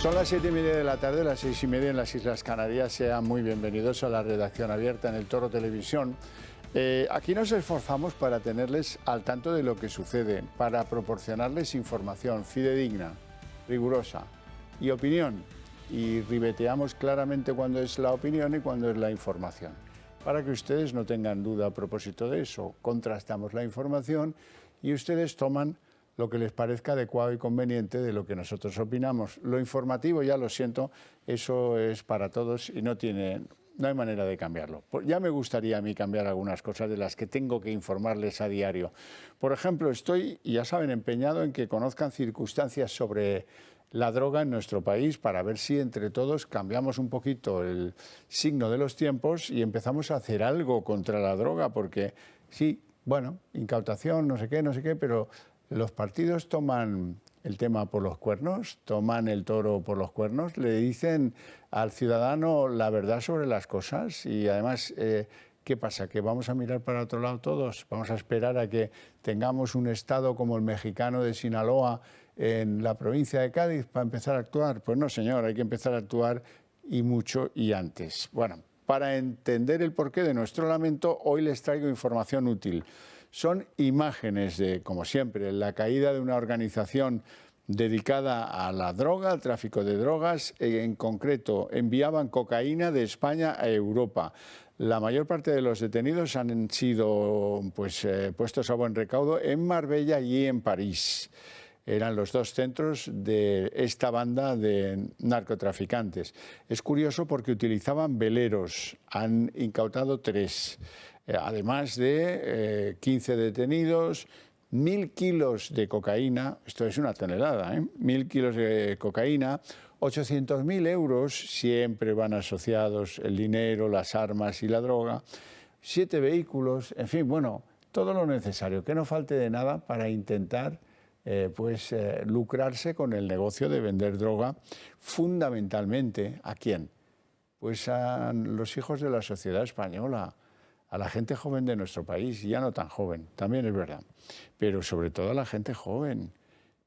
Son las 7:30 de la tarde, las 6:30 en las Islas Canarias. Sean muy bienvenidos a la redacción abierta en El Toro Televisión. Aquí nos esforzamos para tenerles al tanto de lo que sucede, para proporcionarles información fidedigna, rigurosa y opinión. Y ribeteamos claramente cuándo es la opinión y cuándo es la información. Para que ustedes no tengan duda a propósito de eso, contrastamos la información y ustedes toman lo que les parezca adecuado y conveniente de lo que nosotros opinamos. Lo informativo, ya lo siento, eso es para todos y no hay manera de cambiarlo. Ya me gustaría a mí cambiar algunas cosas de las que tengo que informarles a diario. Por ejemplo, estoy, ya saben, empeñado en que conozcan circunstancias sobre la droga en nuestro país para ver si entre todos cambiamos un poquito el signo de los tiempos y empezamos a hacer algo contra la droga, porque sí, bueno, incautación, no sé qué, pero los partidos toman el tema por los cuernos, toman el toro por los cuernos, le dicen al ciudadano la verdad sobre las cosas y además, ¿qué pasa? ¿Que vamos a mirar para otro lado todos? ¿Vamos a esperar a que tengamos un estado como el mexicano de Sinaloa en la provincia de Cádiz para empezar a actuar? Pues no, señor, hay que empezar a actuar y mucho y antes. Bueno, para entender el porqué de nuestro lamento, hoy les traigo información útil. Son imágenes de, como siempre, la caída de una organización dedicada a la droga, al tráfico de drogas. En concreto, enviaban cocaína de España a Europa. La mayor parte de los detenidos han sido puestos a buen recaudo en Marbella y en París. Eran los dos centros de esta banda de narcotraficantes. Es curioso porque utilizaban veleros, han incautado 3. Además de 15 detenidos, 1.000 kilos de cocaína, esto es una tonelada, 1.000 kilos de cocaína, 800.000 euros, siempre van asociados el dinero, las armas y la droga, 7 vehículos, en fin, bueno, todo lo necesario, que no falte de nada para intentar lucrarse con el negocio de vender droga, fundamentalmente, ¿a quién? Pues a los hijos de la sociedad española, a la gente joven de nuestro país, ya no tan joven, también es verdad, pero sobre todo a la gente joven.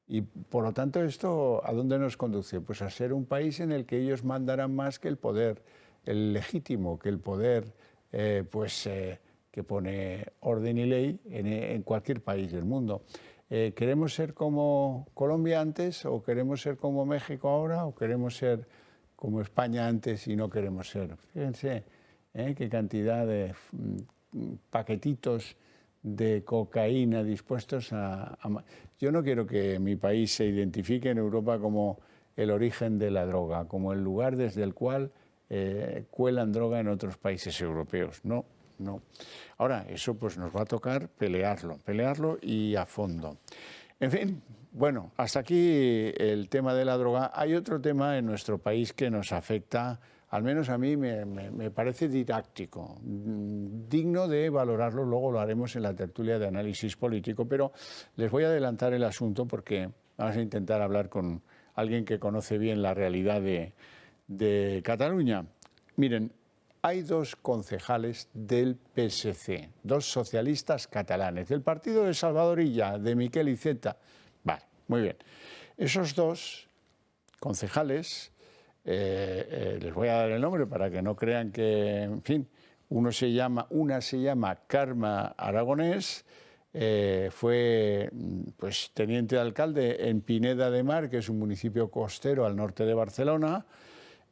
Y por lo tanto, ¿esto a dónde nos conduce? Pues a ser un país en el que ellos mandarán más que el poder, el legítimo, que el poder que pone orden y ley en cualquier país del mundo. ¿Queremos ser como Colombia antes o queremos ser como México ahora o queremos ser como España antes y no queremos ser? Fíjense, qué cantidad de paquetitos de cocaína dispuestos a... Yo no quiero que mi país se identifique en Europa como el origen de la droga, como el lugar desde el cual cuelan droga en otros países europeos. No, no. Ahora, eso pues nos va a tocar pelearlo y a fondo. En fin, bueno, hasta aquí el tema de la droga. Hay otro tema en nuestro país que nos afecta, al menos a mí me parece didáctico, digno de valorarlo, luego lo haremos en la tertulia de análisis político, pero les voy a adelantar el asunto porque vamos a intentar hablar con alguien que conoce bien la realidad de Cataluña. Miren, hay 2 concejales del PSC, 2 socialistas catalanes, del partido de Salvador Illa, de Miquel Iceta. Vale, muy bien. Esos 2 concejales, les voy a dar el nombre para que no crean que, en fin, una se llama Carme Aragonés, fue teniente de alcalde en Pineda de Mar, que es un municipio costero al norte de Barcelona,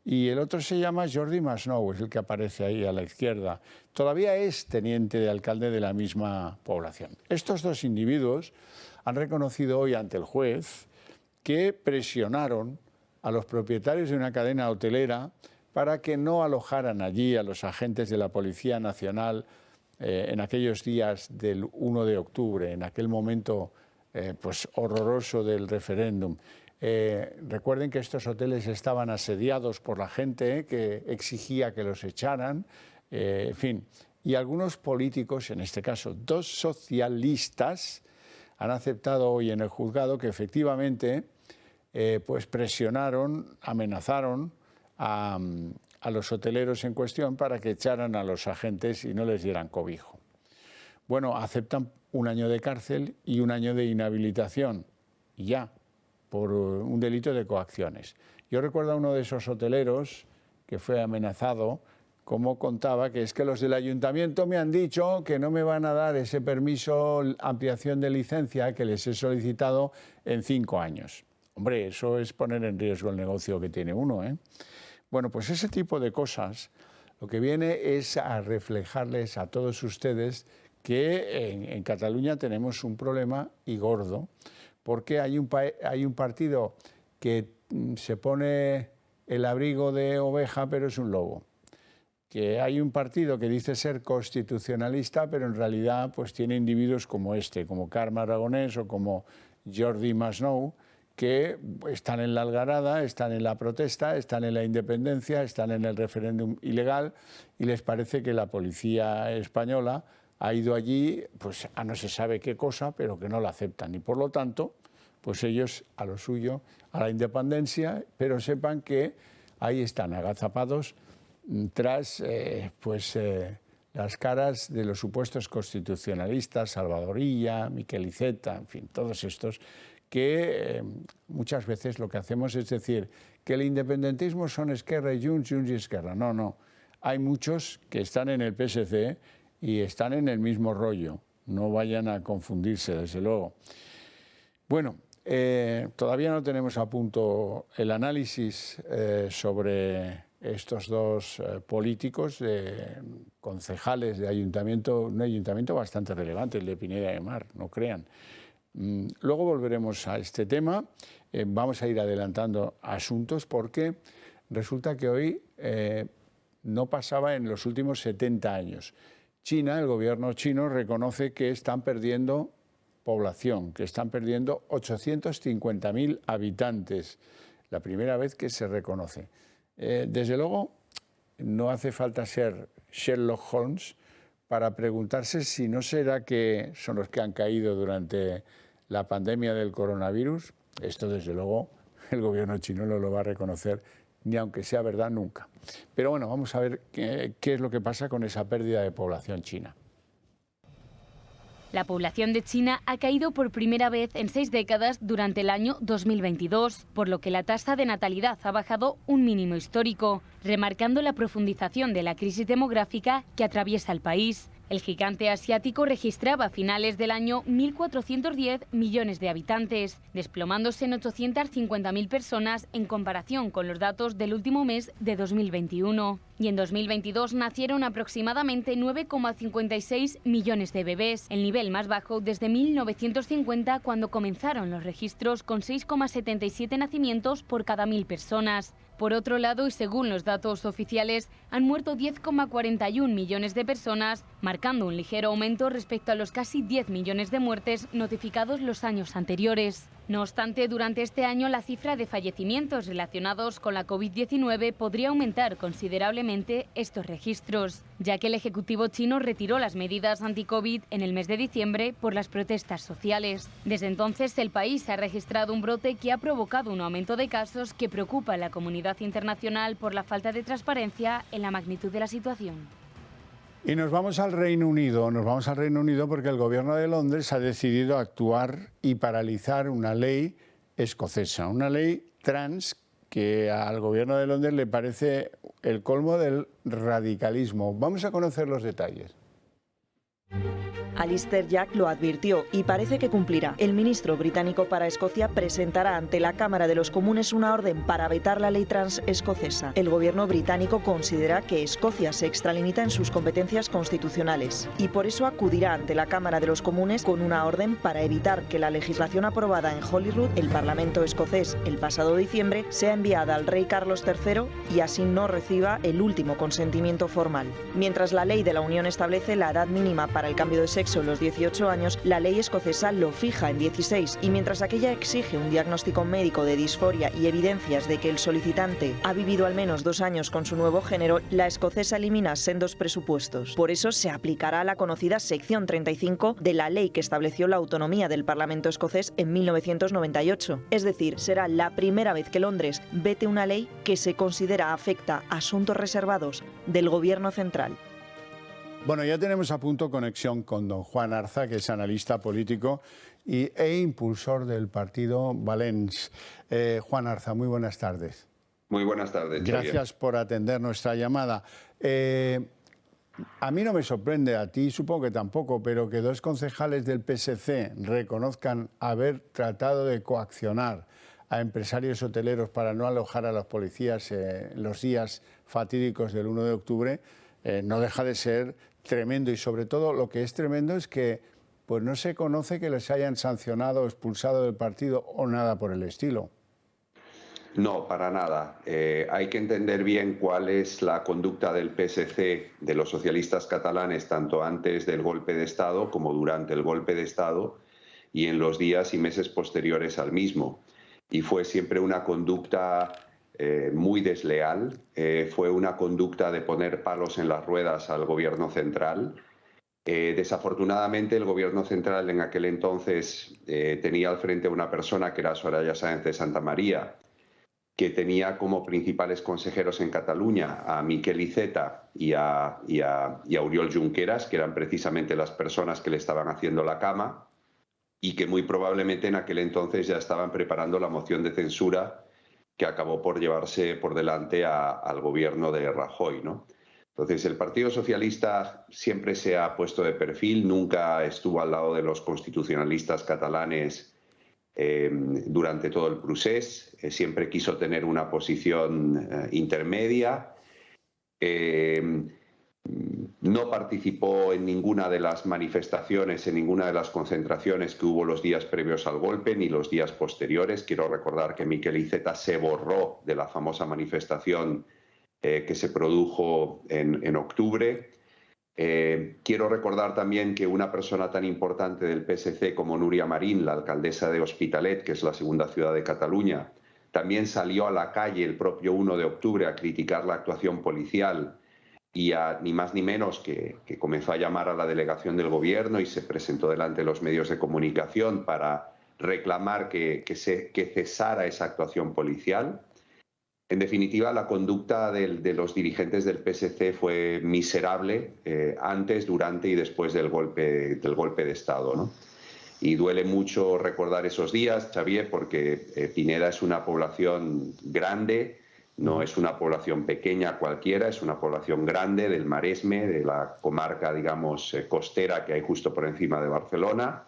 y el otro se llama Jordi Masnou, es el que aparece ahí a la izquierda. Todavía es teniente de alcalde de la misma población. Estos 2 individuos han reconocido hoy ante el juez que presionaron a los propietarios de una cadena hotelera para que no alojaran allí a los agentes de la Policía Nacional en aquellos días del 1 de octubre, en aquel momento horroroso del referéndum. Recuerden que estos hoteles estaban asediados por la gente que exigía que los echaran, en fin, y algunos políticos, en este caso 2 socialistas, han aceptado hoy en el juzgado que efectivamente presionaron, amenazaron a los hoteleros en cuestión para que echaran a los agentes y no les dieran cobijo. Bueno, aceptan 1 año de cárcel y 1 año de inhabilitación, y ya, por un delito de coacciones. Yo recuerdo a uno de esos hoteleros que fue amenazado, como contaba que es que los del ayuntamiento me han dicho que no me van a dar ese permiso, ampliación de licencia que les he solicitado en 5 años. Hombre, eso es poner en riesgo el negocio que tiene uno, ¿eh? Bueno, pues ese tipo de cosas lo que viene es a reflejarles a todos ustedes que en Cataluña tenemos un problema y gordo, porque hay un partido que se pone el abrigo de oveja pero es un lobo, que hay un partido que dice ser constitucionalista pero en realidad pues tiene individuos como este, como Carme Aragonès o como Jordi Masnou, que están en la algarada, están en la protesta, están en la independencia, están en el referéndum ilegal y les parece que la policía española ha ido allí pues a no se sabe qué cosa, pero que no la aceptan y por lo tanto pues ellos a lo suyo, a la independencia, pero sepan que ahí están agazapados tras las caras de los supuestos constitucionalistas, Salvador Illa, Miquel Iceta, en fin, todos estos que muchas veces lo que hacemos es decir que el independentismo son Esquerra y Junts y Esquerra. No, no. Hay muchos que están en el PSC y están en el mismo rollo. No vayan a confundirse, desde luego. Bueno, todavía no tenemos a punto el análisis sobre estos dos políticos, concejales de ayuntamiento, un ayuntamiento bastante relevante, el de Pineda de Mar, no crean. Luego volveremos a este tema, vamos a ir adelantando asuntos porque resulta que hoy no pasaba en los últimos 70 años. China, el gobierno chino, reconoce que están perdiendo población, que están perdiendo 850.000 habitantes, la primera vez que se reconoce. Desde luego, no hace falta ser Sherlock Holmes para preguntarse si no será que son los que han caído durante la pandemia del coronavirus. Esto, desde luego, el gobierno chino no lo va a reconocer, ni aunque sea verdad, nunca. Pero bueno, vamos a ver qué es lo que pasa con esa pérdida de población china. La población de China ha caído por primera vez en 6 décadas durante el año 2022, por lo que la tasa de natalidad ha bajado un mínimo histórico, remarcando la profundización de la crisis demográfica que atraviesa el país. El gigante asiático registraba a finales del año 1.410 millones de habitantes, desplomándose en 850.000 personas en comparación con los datos del último mes de 2021. Y en 2022 nacieron aproximadamente 9,56 millones de bebés, el nivel más bajo desde 1950, cuando comenzaron los registros con 6,77 nacimientos por cada 1.000 personas. Por otro lado, y según los datos oficiales, han muerto 10,41 millones de personas, marcando un ligero aumento respecto a los casi 10 millones de muertes notificados los años anteriores. No obstante, durante este año la cifra de fallecimientos relacionados con la COVID-19 podría aumentar considerablemente estos registros, ya que el Ejecutivo chino retiró las medidas anti-COVID en el mes de diciembre por las protestas sociales. Desde entonces, el país ha registrado un brote que ha provocado un aumento de casos que preocupa a la comunidad internacional por la falta de transparencia en la magnitud de la situación. Y nos vamos al Reino Unido, porque el gobierno de Londres ha decidido actuar y paralizar una ley escocesa, una ley trans que al gobierno de Londres le parece el colmo del radicalismo. Vamos a conocer los detalles. Alistair Jack lo advirtió y parece que cumplirá. El ministro británico para Escocia presentará ante la Cámara de los Comunes una orden para vetar la ley trans escocesa. El gobierno británico considera que Escocia se extralimita en sus competencias constitucionales y por eso acudirá ante la Cámara de los Comunes con una orden para evitar que la legislación aprobada en Holyrood, el Parlamento escocés, el pasado diciembre, sea enviada al rey Carlos III y así no reciba el último consentimiento formal. Mientras la ley de la Unión establece la edad mínima para el cambio de sexo en los 18 años, la ley escocesa lo fija en 16 y mientras aquella exige un diagnóstico médico de disforia y evidencias de que el solicitante ha vivido al menos 2 años con su nuevo género, la escocesa elimina sendos presupuestos. Por eso se aplicará la conocida sección 35 de la ley que estableció la autonomía del Parlamento escocés en 1998. Es decir, será la primera vez que Londres vete una ley que se considera afecta a asuntos reservados del gobierno central. Bueno, ya tenemos a punto conexión con don Juan Arza, que es analista político e impulsor del partido Valens. Juan Arza, muy buenas tardes. Muy buenas tardes, Xavier. Gracias por atender nuestra llamada. A mí no me sorprende, a ti supongo que tampoco, pero que 2 concejales del PSC reconozcan haber tratado de coaccionar a empresarios hoteleros para no alojar a los policías los días fatídicos del 1 de octubre, no deja de ser tremendo. Y sobre todo lo que es tremendo es que pues no se conoce que les hayan sancionado o expulsado del partido o nada por el estilo. No, para nada. Hay que entender bien cuál es la conducta del PSC, de los socialistas catalanes, tanto antes del golpe de Estado como durante el golpe de Estado y en los días y meses posteriores al mismo. Y fue siempre una conducta muy desleal, fue una conducta de poner palos en las ruedas al gobierno central. Desafortunadamente, el gobierno central en aquel entonces tenía al frente a una persona que era Soraya Sáenz de Santamaría, que tenía como principales consejeros en Cataluña a Miquel Iceta y a Oriol Junqueras, que eran precisamente las personas que le estaban haciendo la cama y que muy probablemente en aquel entonces ya estaban preparando la moción de censura que acabó por llevarse por delante al gobierno de Rajoy, ¿no? Entonces, el Partido Socialista siempre se ha puesto de perfil, nunca estuvo al lado de los constitucionalistas catalanes durante todo el procés, siempre quiso tener una posición intermedia, no participó en ninguna de las manifestaciones, en ninguna de las concentraciones que hubo los días previos al golpe ni los días posteriores. Quiero recordar que Miquel Iceta se borró de la famosa manifestación que se produjo en octubre. Quiero recordar también que una persona tan importante del PSC como Núria Marín, la alcaldesa de Hospitalet, que es la segunda ciudad de Cataluña, también salió a la calle el propio 1 de octubre a criticar la actuación policial y ni más ni menos que comenzó a llamar a la delegación del gobierno y se presentó delante de los medios de comunicación para reclamar que cesara esa actuación policial. En definitiva, la conducta de los dirigentes del PSC fue miserable antes, durante y después del golpe de Estado, ¿no? Y duele mucho recordar esos días, Xavier, porque Pineda es una población grande, no es una población pequeña cualquiera, es una población grande del Maresme, de la comarca, digamos, costera que hay justo por encima de Barcelona.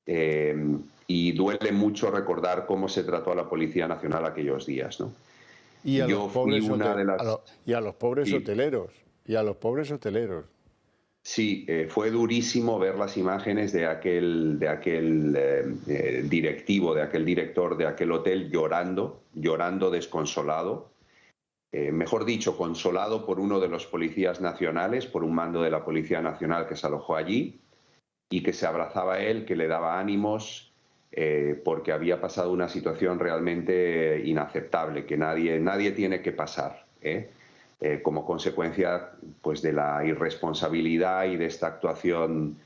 Y duele mucho recordar cómo se trató a la Policía Nacional aquellos días, ¿no? Y a los pobres Sí. hoteleros. Y a los pobres hoteleros. Sí, fue durísimo ver las imágenes de aquel directivo, de aquel director de aquel hotel llorando desconsolado. Mejor dicho, consolado por uno de los policías nacionales, por un mando de la Policía Nacional que se alojó allí y que se abrazaba a él, que le daba ánimos, porque había pasado una situación realmente inaceptable, que nadie tiene que pasar, como consecuencia pues, de la irresponsabilidad y de esta actuación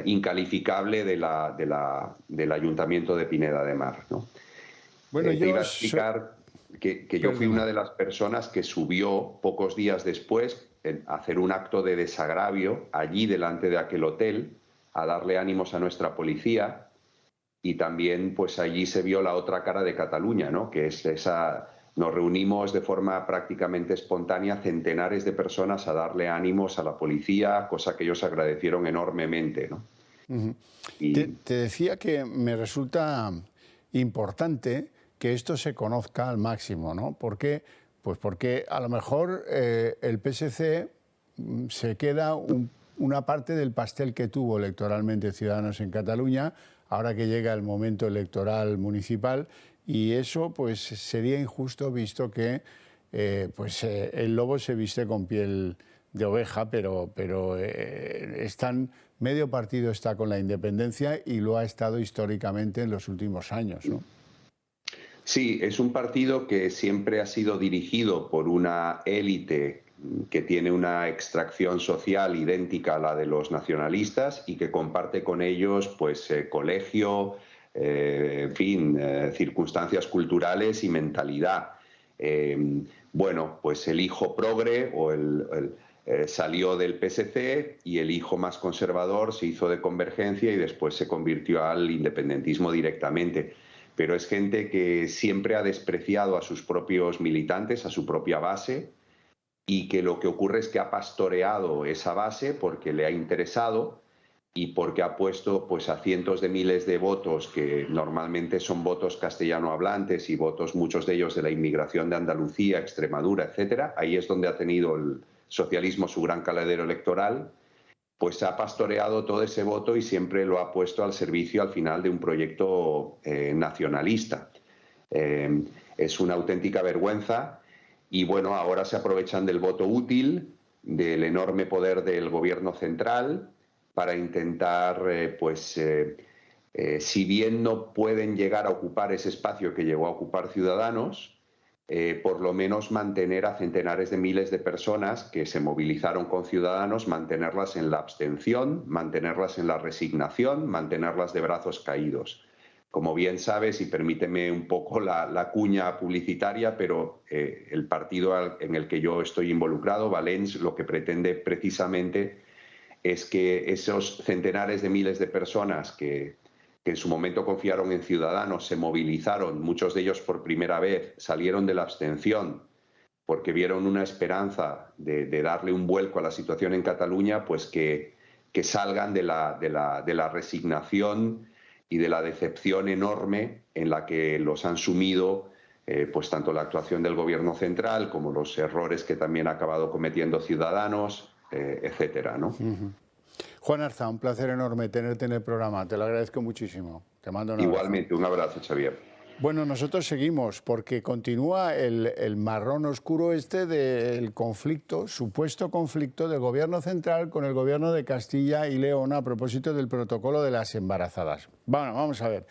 incalificable del Ayuntamiento de Pineda de Mar, ¿no? Bueno, te iba a explicar que yo fui una de las personas que subió pocos días después a hacer un acto de desagravio allí delante de aquel hotel, a darle ánimos a nuestra policía. Y también pues allí se vio la otra cara de Cataluña, ¿no? Que es esa. Nos reunimos de forma prácticamente espontánea centenares de personas a darle ánimos a la policía, cosa que ellos agradecieron enormemente, ¿no? Te decía que me resulta importante que esto se conozca al máximo, ¿no? ¿Por qué? Pues porque a lo mejor el PSC se queda una parte del pastel que tuvo electoralmente Ciudadanos en Cataluña, ahora que llega el momento electoral municipal, y eso pues sería injusto visto que el lobo se viste con piel de oveja, pero medio partido está con la independencia y lo ha estado históricamente en los últimos años, ¿no? Sí, es un partido que siempre ha sido dirigido por una élite que tiene una extracción social idéntica a la de los nacionalistas y que comparte con ellos pues colegio, en fin, circunstancias culturales y mentalidad. Bueno, pues el hijo progre salió del PSC y el hijo más conservador se hizo de Convergencia y después se convirtió al independentismo directamente. pero es gente que siempre ha despreciado a sus propios militantes, a su propia base, y que lo que ocurre es que ha pastoreado esa base porque le ha interesado y porque ha puesto pues, a cientos de miles de votos, que normalmente son votos castellano hablantes y votos, muchos de ellos de la inmigración de Andalucía, Extremadura, etcétera. Ahí es donde ha tenido el socialismo su gran caladero electoral. Pues ha pastoreado todo ese voto y siempre lo ha puesto al servicio al final de un proyecto nacionalista. Es una auténtica vergüenza y bueno, ahora se aprovechan del voto útil, del enorme poder del gobierno central para intentar, si bien no pueden llegar a ocupar ese espacio que llegó a ocupar Ciudadanos, por lo menos mantener a centenares de miles de personas que se movilizaron con Ciudadanos, mantenerlas en la abstención, mantenerlas en la resignación, mantenerlas de brazos caídos. Como bien sabes, y permíteme un poco la cuña publicitaria, pero el partido en el que yo estoy involucrado, Valens, lo que pretende precisamente es que esos centenares de miles de personas que en su momento confiaron en Ciudadanos, se movilizaron, muchos de ellos por primera vez, salieron de la abstención porque vieron una esperanza de darle un vuelco a la situación en Cataluña, pues que salgan de la resignación y de la decepción enorme en la que los han sumido pues tanto la actuación del Gobierno central como los errores que también ha acabado cometiendo Ciudadanos, etcétera, ¿no? Uh-huh. Juan Arza, un placer enorme tenerte en el programa. Te lo agradezco muchísimo. Te mando un abrazo. Igualmente, un abrazo, Xavier. Bueno, nosotros seguimos porque continúa el marrón oscuro del conflicto, supuesto conflicto del Gobierno central con el Gobierno de Castilla y León a propósito del protocolo de las embarazadas. Bueno, vamos a ver.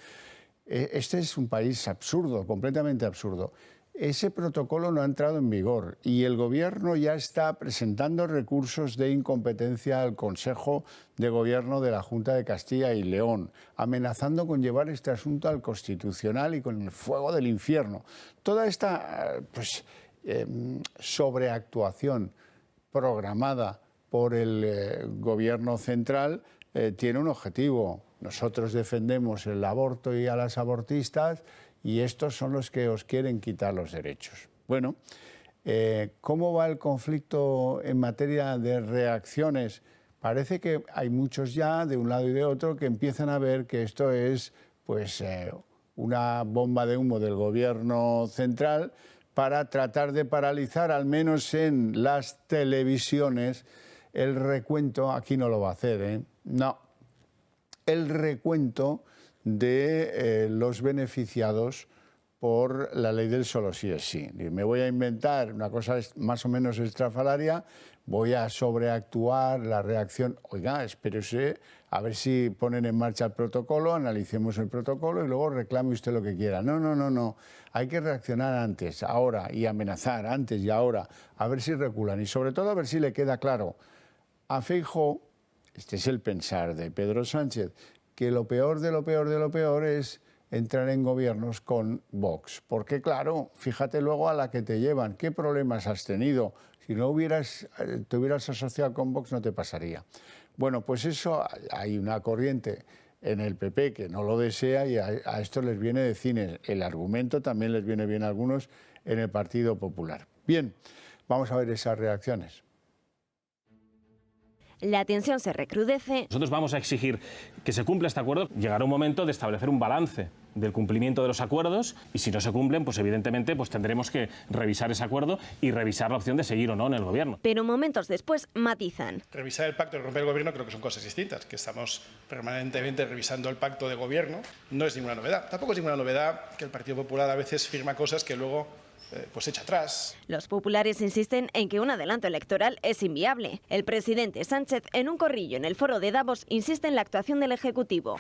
Este es un país absurdo, completamente absurdo. Ese protocolo no ha entrado en vigor y el Gobierno ya está presentando recursos de incompetencia al Consejo de Gobierno de la Junta de Castilla y León, amenazando con llevar este asunto al Constitucional y con el fuego del infierno. Toda esta sobreactuación programada por el Gobierno central tiene un objetivo. Nosotros defendemos el aborto y a las abortistas, y estos son los que os quieren quitar los derechos. Bueno, ¿cómo va el conflicto en materia de reacciones? Parece que hay muchos ya, de un lado y de otro, que empiezan a ver que esto es pues, una bomba de humo del Gobierno central para tratar de paralizar, al menos en las televisiones, el recuento. Aquí no lo va a hacer, ¿eh? No. El recuento de los beneficiados por la ley del solo sí es sí. Me voy a inventar una cosa más o menos estrafalaria, voy a sobreactuar la reacción. Oiga, espérese a ver si ponen en marcha el protocolo, analicemos el protocolo y luego reclame usted lo que quiera. No. Hay que reaccionar antes, ahora, y amenazar antes y ahora, a ver si reculan. Y sobre todo a ver si le queda claro a Feijóo, este es el pensar de Pedro Sánchez, que lo peor de lo peor de lo peor es entrar en gobiernos con Vox. Porque claro, fíjate luego a la que te llevan. ¿Qué problemas has tenido? Si no te hubieras asociado con Vox no te pasaría. Bueno, pues eso, hay una corriente en el PP que no lo desea y a esto les viene de cine. El argumento también les viene bien a algunos en el Partido Popular. Bien, vamos a ver esas reacciones. La tensión se recrudece. Nosotros vamos a exigir que se cumpla este acuerdo. Llegará un momento de establecer un balance del cumplimiento de los acuerdos y si no se cumplen, pues evidentemente pues tendremos que revisar ese acuerdo y revisar la opción de seguir o no en el gobierno. Pero momentos después matizan. Revisar el pacto y romper el gobierno creo que son cosas distintas, que estamos permanentemente revisando el pacto de gobierno. No es ninguna novedad. Tampoco es ninguna novedad que el Partido Popular a veces firma cosas que luego pues echa atrás. Los populares insisten en que un adelanto electoral es inviable. El presidente Sánchez, en un corrillo en el foro de Davos, insiste en la actuación del Ejecutivo.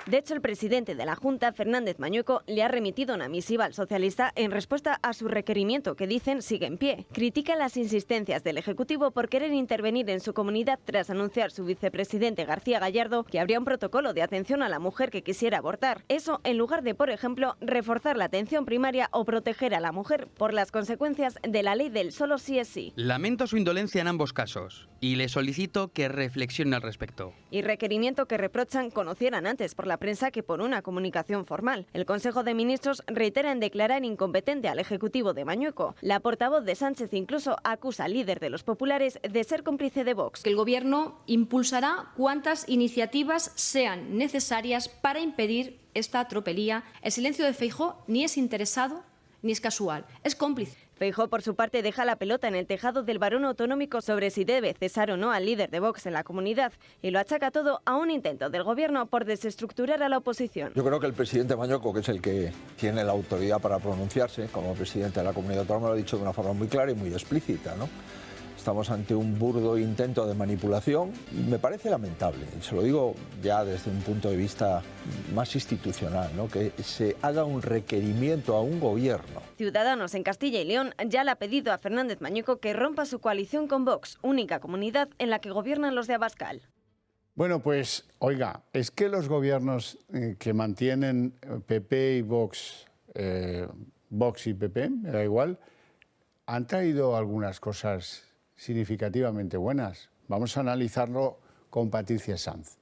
De hecho, el presidente de la Junta, Fernández Mañueco, le ha remitido una misiva al socialista en respuesta a su requerimiento, que dicen sigue en pie. Critica las insistencias del Ejecutivo por querer intervenir en su comunidad tras anunciar su vicepresidente García Gallardo que habría un protocolo de atención a la mujer que quisiera abortar. Eso en lugar de, por ejemplo, reforzar la atención primaria o proteger a la mujer por las consecuencias de la ley del solo sí es sí. Lamento su indolencia en ambos casos y le solicito que reflexione al respecto. Y requerimiento que reprochan conocieran antes por la prensa que por una comunicación formal. El Consejo de Ministros reitera en declarar incompetente al Ejecutivo de Mañueco. La portavoz de Sánchez incluso acusa al líder de los populares de ser cómplice de Vox. Que el Gobierno impulsará cuantas iniciativas sean necesarias para impedir esta tropelía. El silencio de Feijóo ni es interesado ni es casual, es cómplice. Feijóo, por su parte, deja la pelota en el tejado del varón autonómico sobre si debe cesar o no al líder de Vox en la comunidad y lo achaca todo a un intento del Gobierno por desestructurar a la oposición. Yo creo que el presidente Mañueco, que es el que tiene la autoridad para pronunciarse como presidente de la comunidad autónoma, lo ha dicho de una forma muy clara y muy explícita, ¿no? Estamos ante un burdo intento de manipulación y me parece lamentable, se lo digo ya desde un punto de vista más institucional, ¿no? Que se haga un requerimiento a un gobierno. Ciudadanos en Castilla y León ya le ha pedido a Fernández Mañueco que rompa su coalición con Vox, única comunidad en la que gobiernan los de Abascal. Bueno, pues, oiga, es que los gobiernos que mantienen PP y Vox, Vox y PP, me da igual, han traído algunas cosas significativamente buenas. Vamos a analizarlo con Patricia Sanz.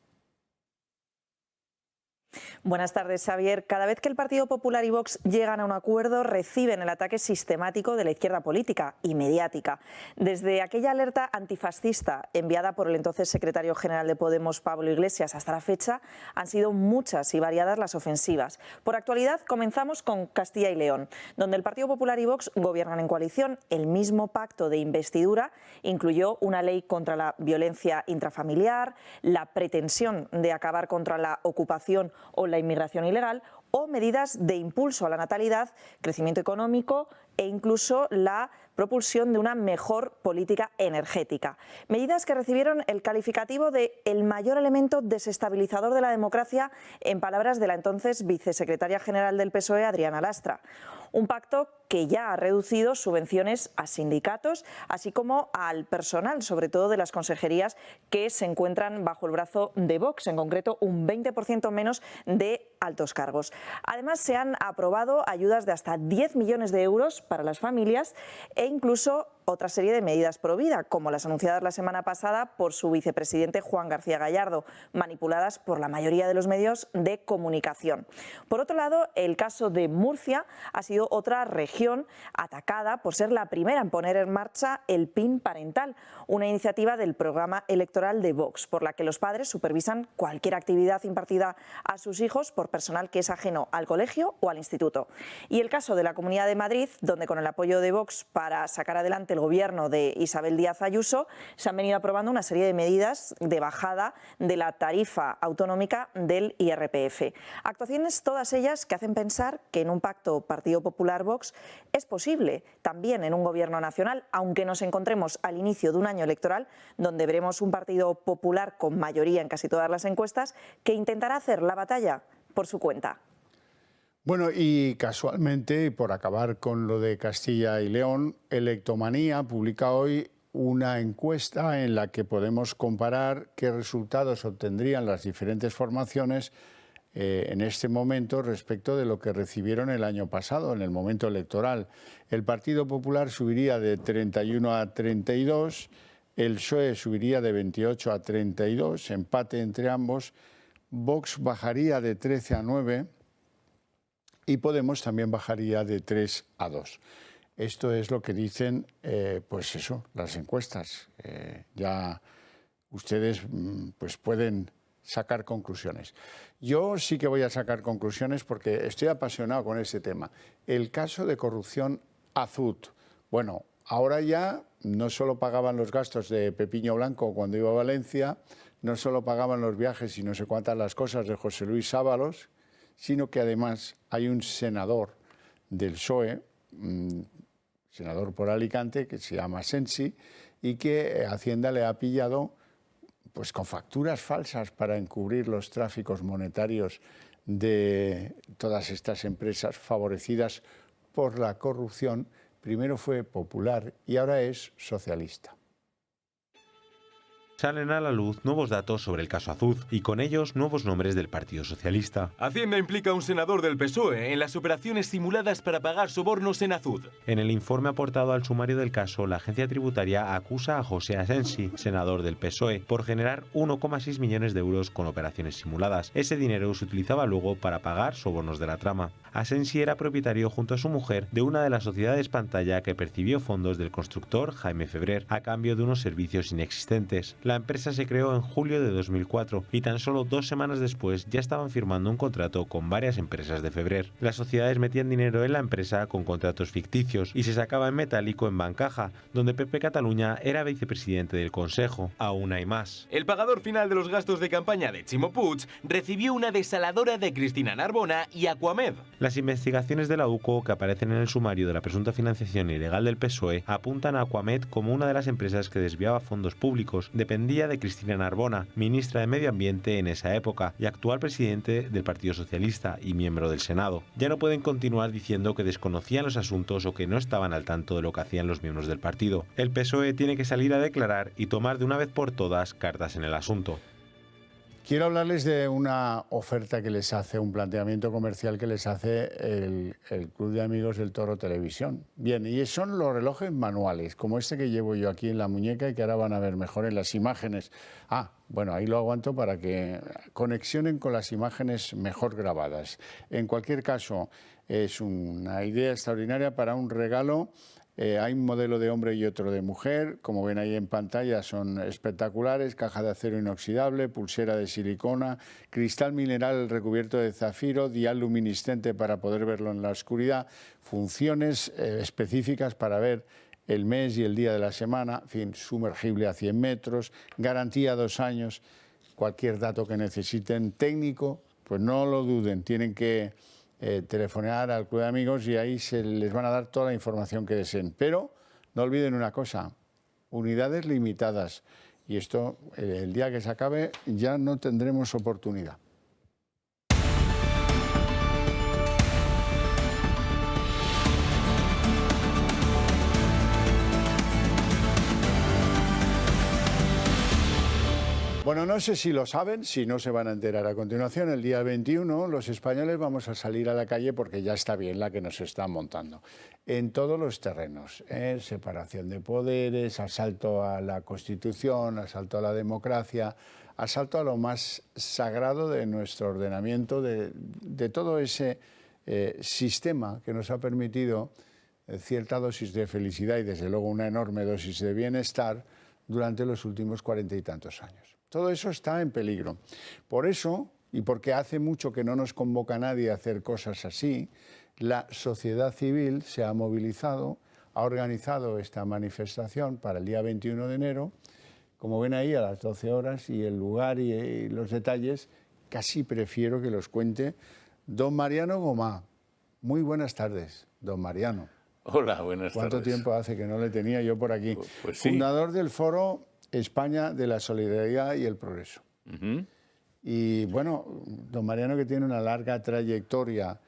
Buenas tardes, Xavier. Cada vez que el Partido Popular y Vox llegan a un acuerdo, reciben el ataque sistemático de la izquierda política y mediática. Desde aquella alerta antifascista enviada por el entonces secretario general de Podemos, Pablo Iglesias, hasta la fecha, han sido muchas y variadas las ofensivas. Por actualidad, comenzamos con Castilla y León, donde el Partido Popular y Vox gobiernan en coalición. El mismo pacto de investidura incluyó una ley contra la violencia intrafamiliar, la pretensión de acabar contra la ocupación o la inmigración ilegal, o medidas de impulso a la natalidad, crecimiento económico e incluso la propulsión de una mejor política energética. Medidas que recibieron el calificativo de el mayor elemento desestabilizador de la democracia, en palabras de la entonces vicesecretaria general del PSOE, Adriana Lastra. Un pacto que ya ha reducido subvenciones a sindicatos, así como al personal, sobre todo de las consejerías que se encuentran bajo el brazo de Vox, en concreto un 20% menos de altos cargos. Además, se han aprobado ayudas de hasta 10 millones de euros para las familias e incluso otra serie de medidas pro vida, como las anunciadas la semana pasada por su vicepresidente Juan García Gallardo, manipuladas por la mayoría de los medios de comunicación. Por otro lado, el caso de Murcia ha sido otra región atacada por ser la primera en poner en marcha el PIN parental, una iniciativa del programa electoral de Vox, por la que los padres supervisan cualquier actividad impartida a sus hijos por personal que es ajeno al colegio o al instituto. Y el caso de la Comunidad de Madrid, donde con el apoyo de Vox para sacar adelante el gobierno de Isabel Díaz Ayuso, se han venido aprobando una serie de medidas de bajada de la tarifa autonómica del IRPF. Actuaciones todas ellas que hacen pensar que en un pacto Partido Popular-Vox es posible también en un gobierno nacional, aunque nos encontremos al inicio de un año electoral donde veremos un Partido Popular con mayoría en casi todas las encuestas que intentará hacer la batalla por su cuenta. Bueno, y casualmente, por acabar con lo de Castilla y León, Electomanía publica hoy una encuesta en la que podemos comparar qué resultados obtendrían las diferentes formaciones en este momento respecto de lo que recibieron el año pasado, en el momento electoral. El Partido Popular subiría de 31 a 32, el PSOE subiría de 28 a 32, empate entre ambos, Vox bajaría de 13 a 9, y Podemos también bajaría de 3 a 2. Esto es lo que dicen, pues eso, las encuestas. Ya ustedes pues pueden sacar conclusiones. Yo sí que voy a sacar conclusiones porque estoy apasionado con ese tema. El caso de corrupción Azut. Bueno, ahora ya no solo pagaban los gastos de Pepiño Blanco cuando iba a Valencia, no solo pagaban los viajes y no sé cuántas las cosas de José Luis Ábalos, sino que además hay un senador del PSOE, senador por Alicante, que se llama Sensi, y que Hacienda le ha pillado pues con facturas falsas para encubrir los tráficos monetarios de todas estas empresas favorecidas por la corrupción. Primero fue popular y ahora es socialista. Salen a la luz nuevos datos sobre el caso Azuz y con ellos nuevos nombres del Partido Socialista. Hacienda implica a un senador del PSOE en las operaciones simuladas para pagar sobornos en Azuz. En el informe aportado al sumario del caso, la agencia tributaria acusa a José Asensi, senador del PSOE, por generar 1,6 millones de euros con operaciones simuladas. Ese dinero se utilizaba luego para pagar sobornos de la trama. Asensi era propietario junto a su mujer de una de las sociedades pantalla que percibió fondos del constructor Jaime Febrer a cambio de unos servicios inexistentes. La empresa se creó en julio de 2004 y tan solo 2 semanas después ya estaban firmando un contrato con varias empresas de Febrer. Las sociedades metían dinero en la empresa con contratos ficticios y se sacaba en metálico en Bancaja, donde Pepe Cataluña era vicepresidente del Consejo. Aún hay más. El pagador final de los gastos de campaña de Chimo Puig recibió una desaladora de Cristina Narbona y Aquamed. Las investigaciones de la UCO que aparecen en el sumario de la presunta financiación ilegal del PSOE apuntan a Aquamed como una de las empresas que desviaba fondos públicos. Dependía de Cristina Narbona, ministra de Medio Ambiente en esa época y actual presidente del Partido Socialista y miembro del Senado. Ya no pueden continuar diciendo que desconocían los asuntos o que no estaban al tanto de lo que hacían los miembros del partido. El PSOE tiene que salir a declarar y tomar de una vez por todas cartas en el asunto. Quiero hablarles de una oferta que les hace, un planteamiento comercial que les hace el Club de Amigos del Toro Televisión. Bien, y son los relojes manuales, como este que llevo yo aquí en la muñeca y que ahora van a ver mejor en las imágenes. Bueno, ahí lo aguanto para que conexionen con las imágenes mejor grabadas. En cualquier caso, es una idea extraordinaria para un regalo. Hay un modelo de hombre y otro de mujer, como ven ahí en pantalla son espectaculares, caja de acero inoxidable, pulsera de silicona, cristal mineral recubierto de zafiro, dial luminiscente para poder verlo en la oscuridad, funciones específicas para ver el mes y el día de la semana, en fin, sumergible a 100 metros, garantía 2 años, cualquier dato que necesiten técnico, pues no lo duden, tienen que telefonear al Club de Amigos y ahí se les van a dar toda la información que deseen. Pero no olviden una cosa, unidades limitadas y esto el día que se acabe ya no tendremos oportunidad. Bueno, no sé si lo saben, si no se van a enterar a continuación. El día 21 los españoles vamos a salir a la calle porque ya está bien la que nos están montando. En todos los terrenos, separación de poderes, asalto a la Constitución, asalto a la democracia, asalto a lo más sagrado de nuestro ordenamiento, de todo ese sistema que nos ha permitido cierta dosis de felicidad y desde luego una enorme dosis de bienestar durante los últimos 40 y tantos años. Todo eso está en peligro. Por eso, y porque hace mucho que no nos convoca nadie a hacer cosas así, la sociedad civil se ha movilizado, ha organizado esta manifestación para el día 21 de enero, como ven ahí a las 12 horas, y el lugar y los detalles casi prefiero que los cuente don Mariano Gomá. Muy buenas tardes, don Mariano. Hola, buenas tardes. ¿Cuánto tiempo hace que no le tenía yo por aquí? Pues sí. Fundador del Foro España de la Solidaridad y el Progreso. Y bueno, don Mariano, que tiene una larga trayectoria,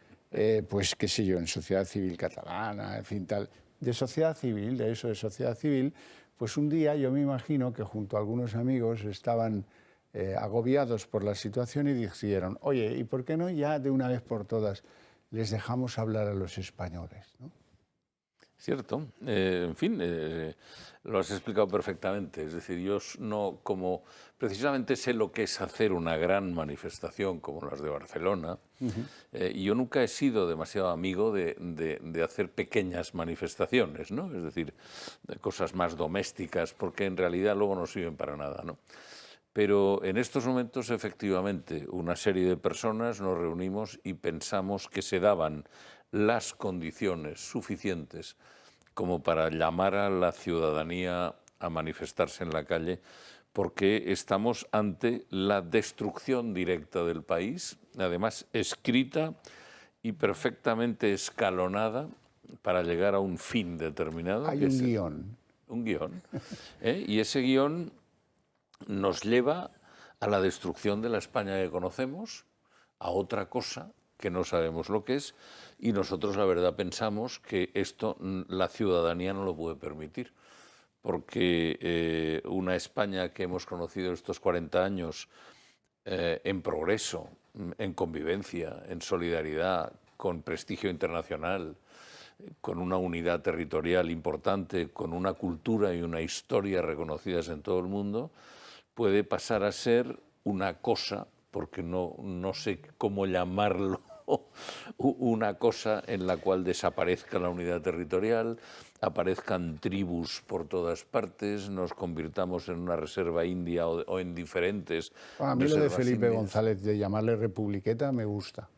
pues qué sé yo, en sociedad civil catalana, en fin, tal, de sociedad civil, de eso de sociedad civil, pues un día yo me imagino que junto a algunos amigos estaban agobiados por la situación y dijeron, oye, ¿y por qué no ya de una vez por todas les dejamos hablar a los españoles, ¿no? Cierto. En fin, lo has explicado perfectamente. Es decir, yo no, como precisamente sé lo que es hacer una gran manifestación como las de Barcelona, y yo nunca he sido demasiado amigo de hacer pequeñas manifestaciones, ¿no? Es decir, de cosas más domésticas, porque en realidad luego no sirven para nada, ¿no? Pero en estos momentos, efectivamente, una serie de personas nos reunimos y pensamos que se daban las condiciones suficientes como para llamar a la ciudadanía a manifestarse en la calle, porque estamos ante la destrucción directa del país, además escrita y perfectamente escalonada para llegar a un fin determinado. Hay un guión. Un guión. Y ese guión nos lleva a la destrucción de la España que conocemos, a otra cosa que no sabemos lo que es, y nosotros la verdad pensamos que esto la ciudadanía no lo puede permitir, porque una España que hemos conocido estos 40 años en progreso, en convivencia, en solidaridad, con prestigio internacional, con una unidad territorial importante, con una cultura y una historia reconocidas en todo el mundo, puede pasar a ser una cosa, porque no sé cómo llamarlo, una cosa en la cual desaparezca la unidad territorial, aparezcan tribus por todas partes, nos convirtamos en una reserva india o en diferentes A mí lo de Felipe indias. González, de llamarle republiqueta, me gusta.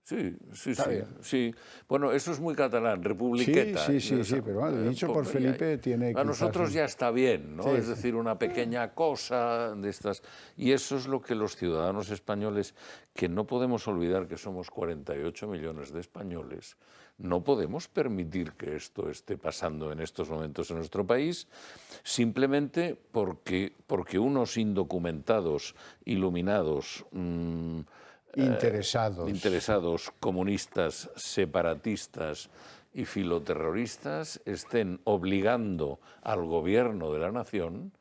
Sí, sí, Está sí, bien. sí. Bueno, eso es muy catalán, republiqueta. Sí, pero bueno, dicho por Felipe tiene A quizás nosotros ya está bien, ¿no? Sí, Es sí. decir, una pequeña cosa de estas. Y eso es lo que los ciudadanos españoles, que no podemos olvidar que somos 48 millones de españoles, no podemos permitir que esto esté pasando en estos momentos en nuestro país, simplemente porque unos indocumentados, iluminados, interesados, comunistas, separatistas y filoterroristas estén obligando al gobierno de la nación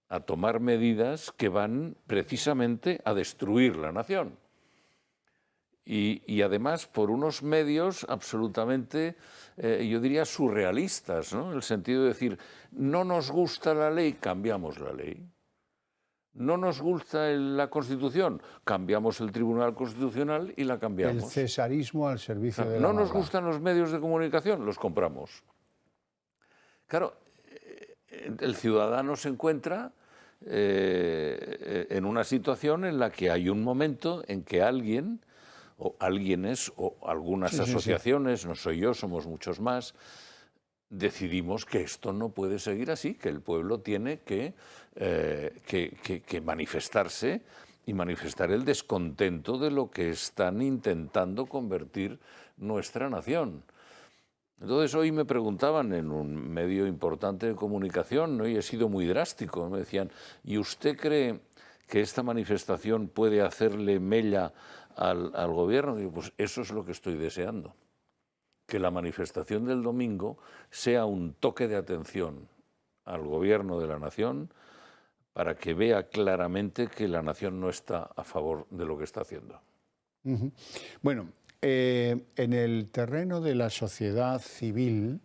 a tomar medidas que van precisamente a destruir la nación. Y además por unos medios absolutamente, yo diría, surrealistas, ¿no? En el sentido de decir, no nos gusta la ley, cambiamos la ley. No nos gusta la Constitución, cambiamos el Tribunal Constitucional y la cambiamos. El cesarismo al servicio de la No nos maldad. gustan los medios de comunicación, los compramos. Claro, el ciudadano se encuentra en una situación en la que hay un momento en que alguien, o alguienes, o algunas asociaciones, no soy yo, somos muchos más, decidimos que esto no puede seguir así, que el pueblo tiene que manifestarse y manifestar el descontento de lo que están intentando convertir nuestra nación. Entonces hoy me preguntaban en un medio importante de comunicación, ¿no? Y he sido muy drástico, me decían, ¿y usted cree que esta manifestación puede hacerle mella al gobierno? Digo, pues eso es lo que estoy deseando. Que la manifestación del domingo sea un toque de atención al gobierno de la nación para que vea claramente que la nación no está a favor de lo que está haciendo. Bueno, en el terreno de la sociedad civil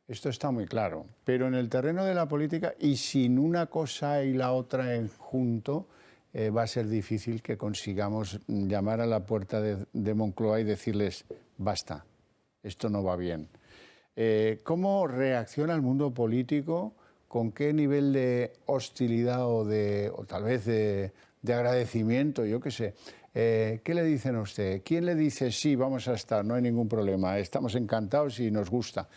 esto está muy claro, pero en el terreno de la política y sin una cosa y la otra en junto, va a ser difícil que consigamos llamar a la puerta de Moncloa y decirles basta. Esto no va bien. ¿Cómo reacciona el mundo político? ¿Con qué nivel de hostilidad o tal vez de agradecimiento? Yo qué sé. ¿Qué le dicen a usted? ¿Quién le dice sí, vamos a estar, no hay ningún problema, estamos encantados y nos gusta?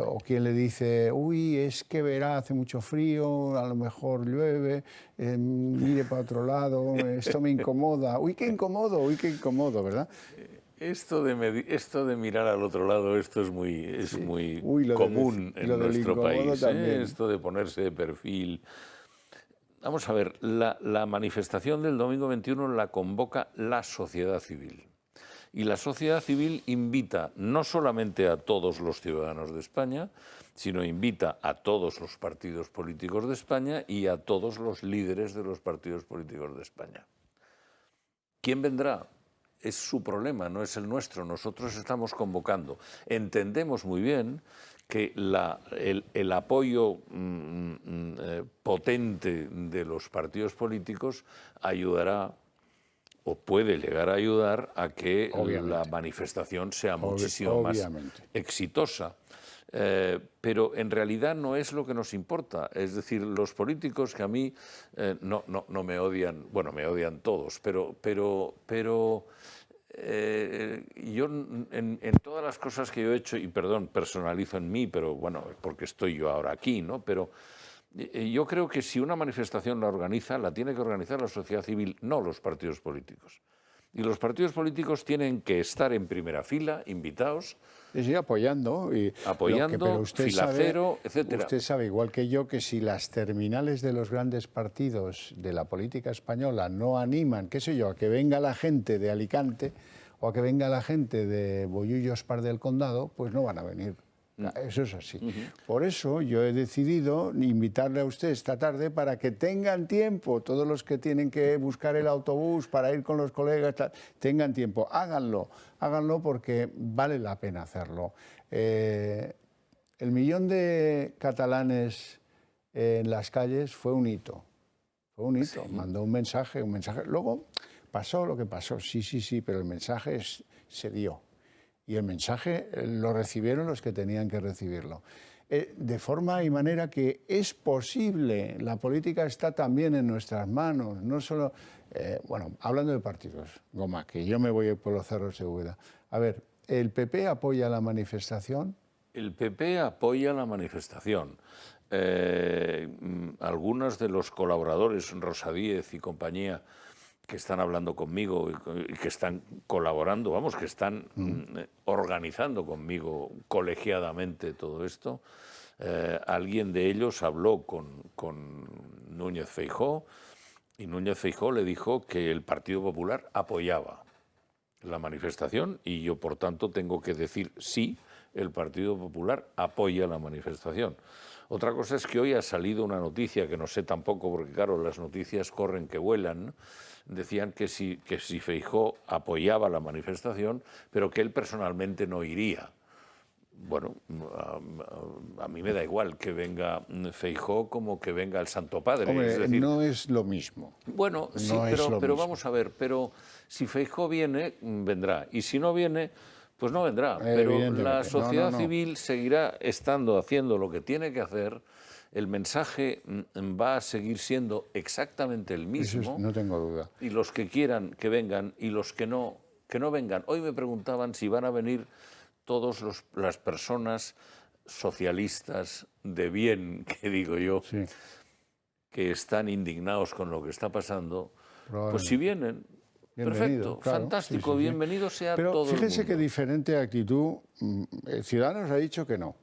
¿O quién le dice, uy, es que verá, hace mucho frío, a lo mejor llueve, mire para otro lado, esto me incomoda, uy, qué incómodo, ¿verdad? Esto de mirar al otro lado, esto es muy común en nuestro país. Esto de ponerse de perfil. Vamos a ver, la manifestación del domingo 21 la convoca la sociedad civil. Y la sociedad civil invita no solamente a todos los ciudadanos de España, sino invita a todos los partidos políticos de España y a todos los líderes de los partidos políticos de España. ¿Quién vendrá? Es su problema, no es el nuestro. Nosotros estamos convocando. Entendemos muy bien que el apoyo potente de los partidos políticos ayudará o puede llegar a ayudar a que la manifestación sea muchísimo más exitosa. Pero en realidad no es lo que nos importa. Es decir, los políticos que a mí no me odian, bueno, me odian todos, pero yo en todas las cosas que yo he hecho, y perdón, personalizo en mí, pero bueno, porque estoy yo ahora aquí, ¿no? Pero yo creo que si una manifestación la organiza, la tiene que organizar la sociedad civil, no los partidos políticos. Y los partidos políticos tienen que estar en primera fila, invitados. Sí, apoyando. Pero usted filacero, etcétera. Usted sabe, igual que yo, que si las terminales de los grandes partidos de la política española no animan, qué sé yo, a que venga la gente de Alicante o a que venga la gente de Bollullos Par del Condado, pues no van a venir. Eso es así. Por eso yo he decidido invitarle a usted esta tarde para que tengan tiempo, todos los que tienen que buscar el autobús para ir con los colegas, tengan tiempo, háganlo porque vale la pena hacerlo. El 1 millón de catalanes en las calles fue un hito, mandó un mensaje. Luego pasó lo que pasó, sí, pero el mensaje se dio. Y el mensaje lo recibieron los que tenían que recibirlo. De forma y manera que es posible, la política está también en nuestras manos, no solo... bueno, hablando de partidos, Goma, que yo me voy por los cerros de Úbeda. A ver, ¿el PP apoya la manifestación? El PP apoya la manifestación. Algunos de los colaboradores, Rosa Díez y compañía, que están hablando conmigo y que están colaborando, vamos, que están organizando conmigo colegiadamente todo esto. Alguien de ellos habló con Núñez Feijóo y Núñez Feijóo le dijo que el Partido Popular apoyaba la manifestación y yo, por tanto, tengo que decir sí, el Partido Popular apoya la manifestación. Otra cosa es que hoy ha salido una noticia que no sé tampoco, porque claro, las noticias corren que vuelan. Decían que si Feijóo apoyaba la manifestación, pero que él personalmente no iría. Bueno, a mí me da igual que venga Feijóo como que venga el Santo Padre. Hombre, es decir, no es lo mismo. Bueno, no sí, pero vamos a ver, pero si Feijóo viene, vendrá. Y si no viene, pues no vendrá. Pero la sociedad civil seguirá haciendo lo que tiene que hacer. El mensaje va a seguir siendo exactamente el mismo. Eso no tengo duda. Y los que quieran que vengan y los que no vengan. Hoy me preguntaban si van a venir todas las personas socialistas de bien, que digo yo, que están indignados con lo que está pasando. Pues si vienen, perfecto, claro, fantástico, bienvenido sea todo el mundo. Pero fíjese qué diferente actitud. Ciudadanos ha dicho que no,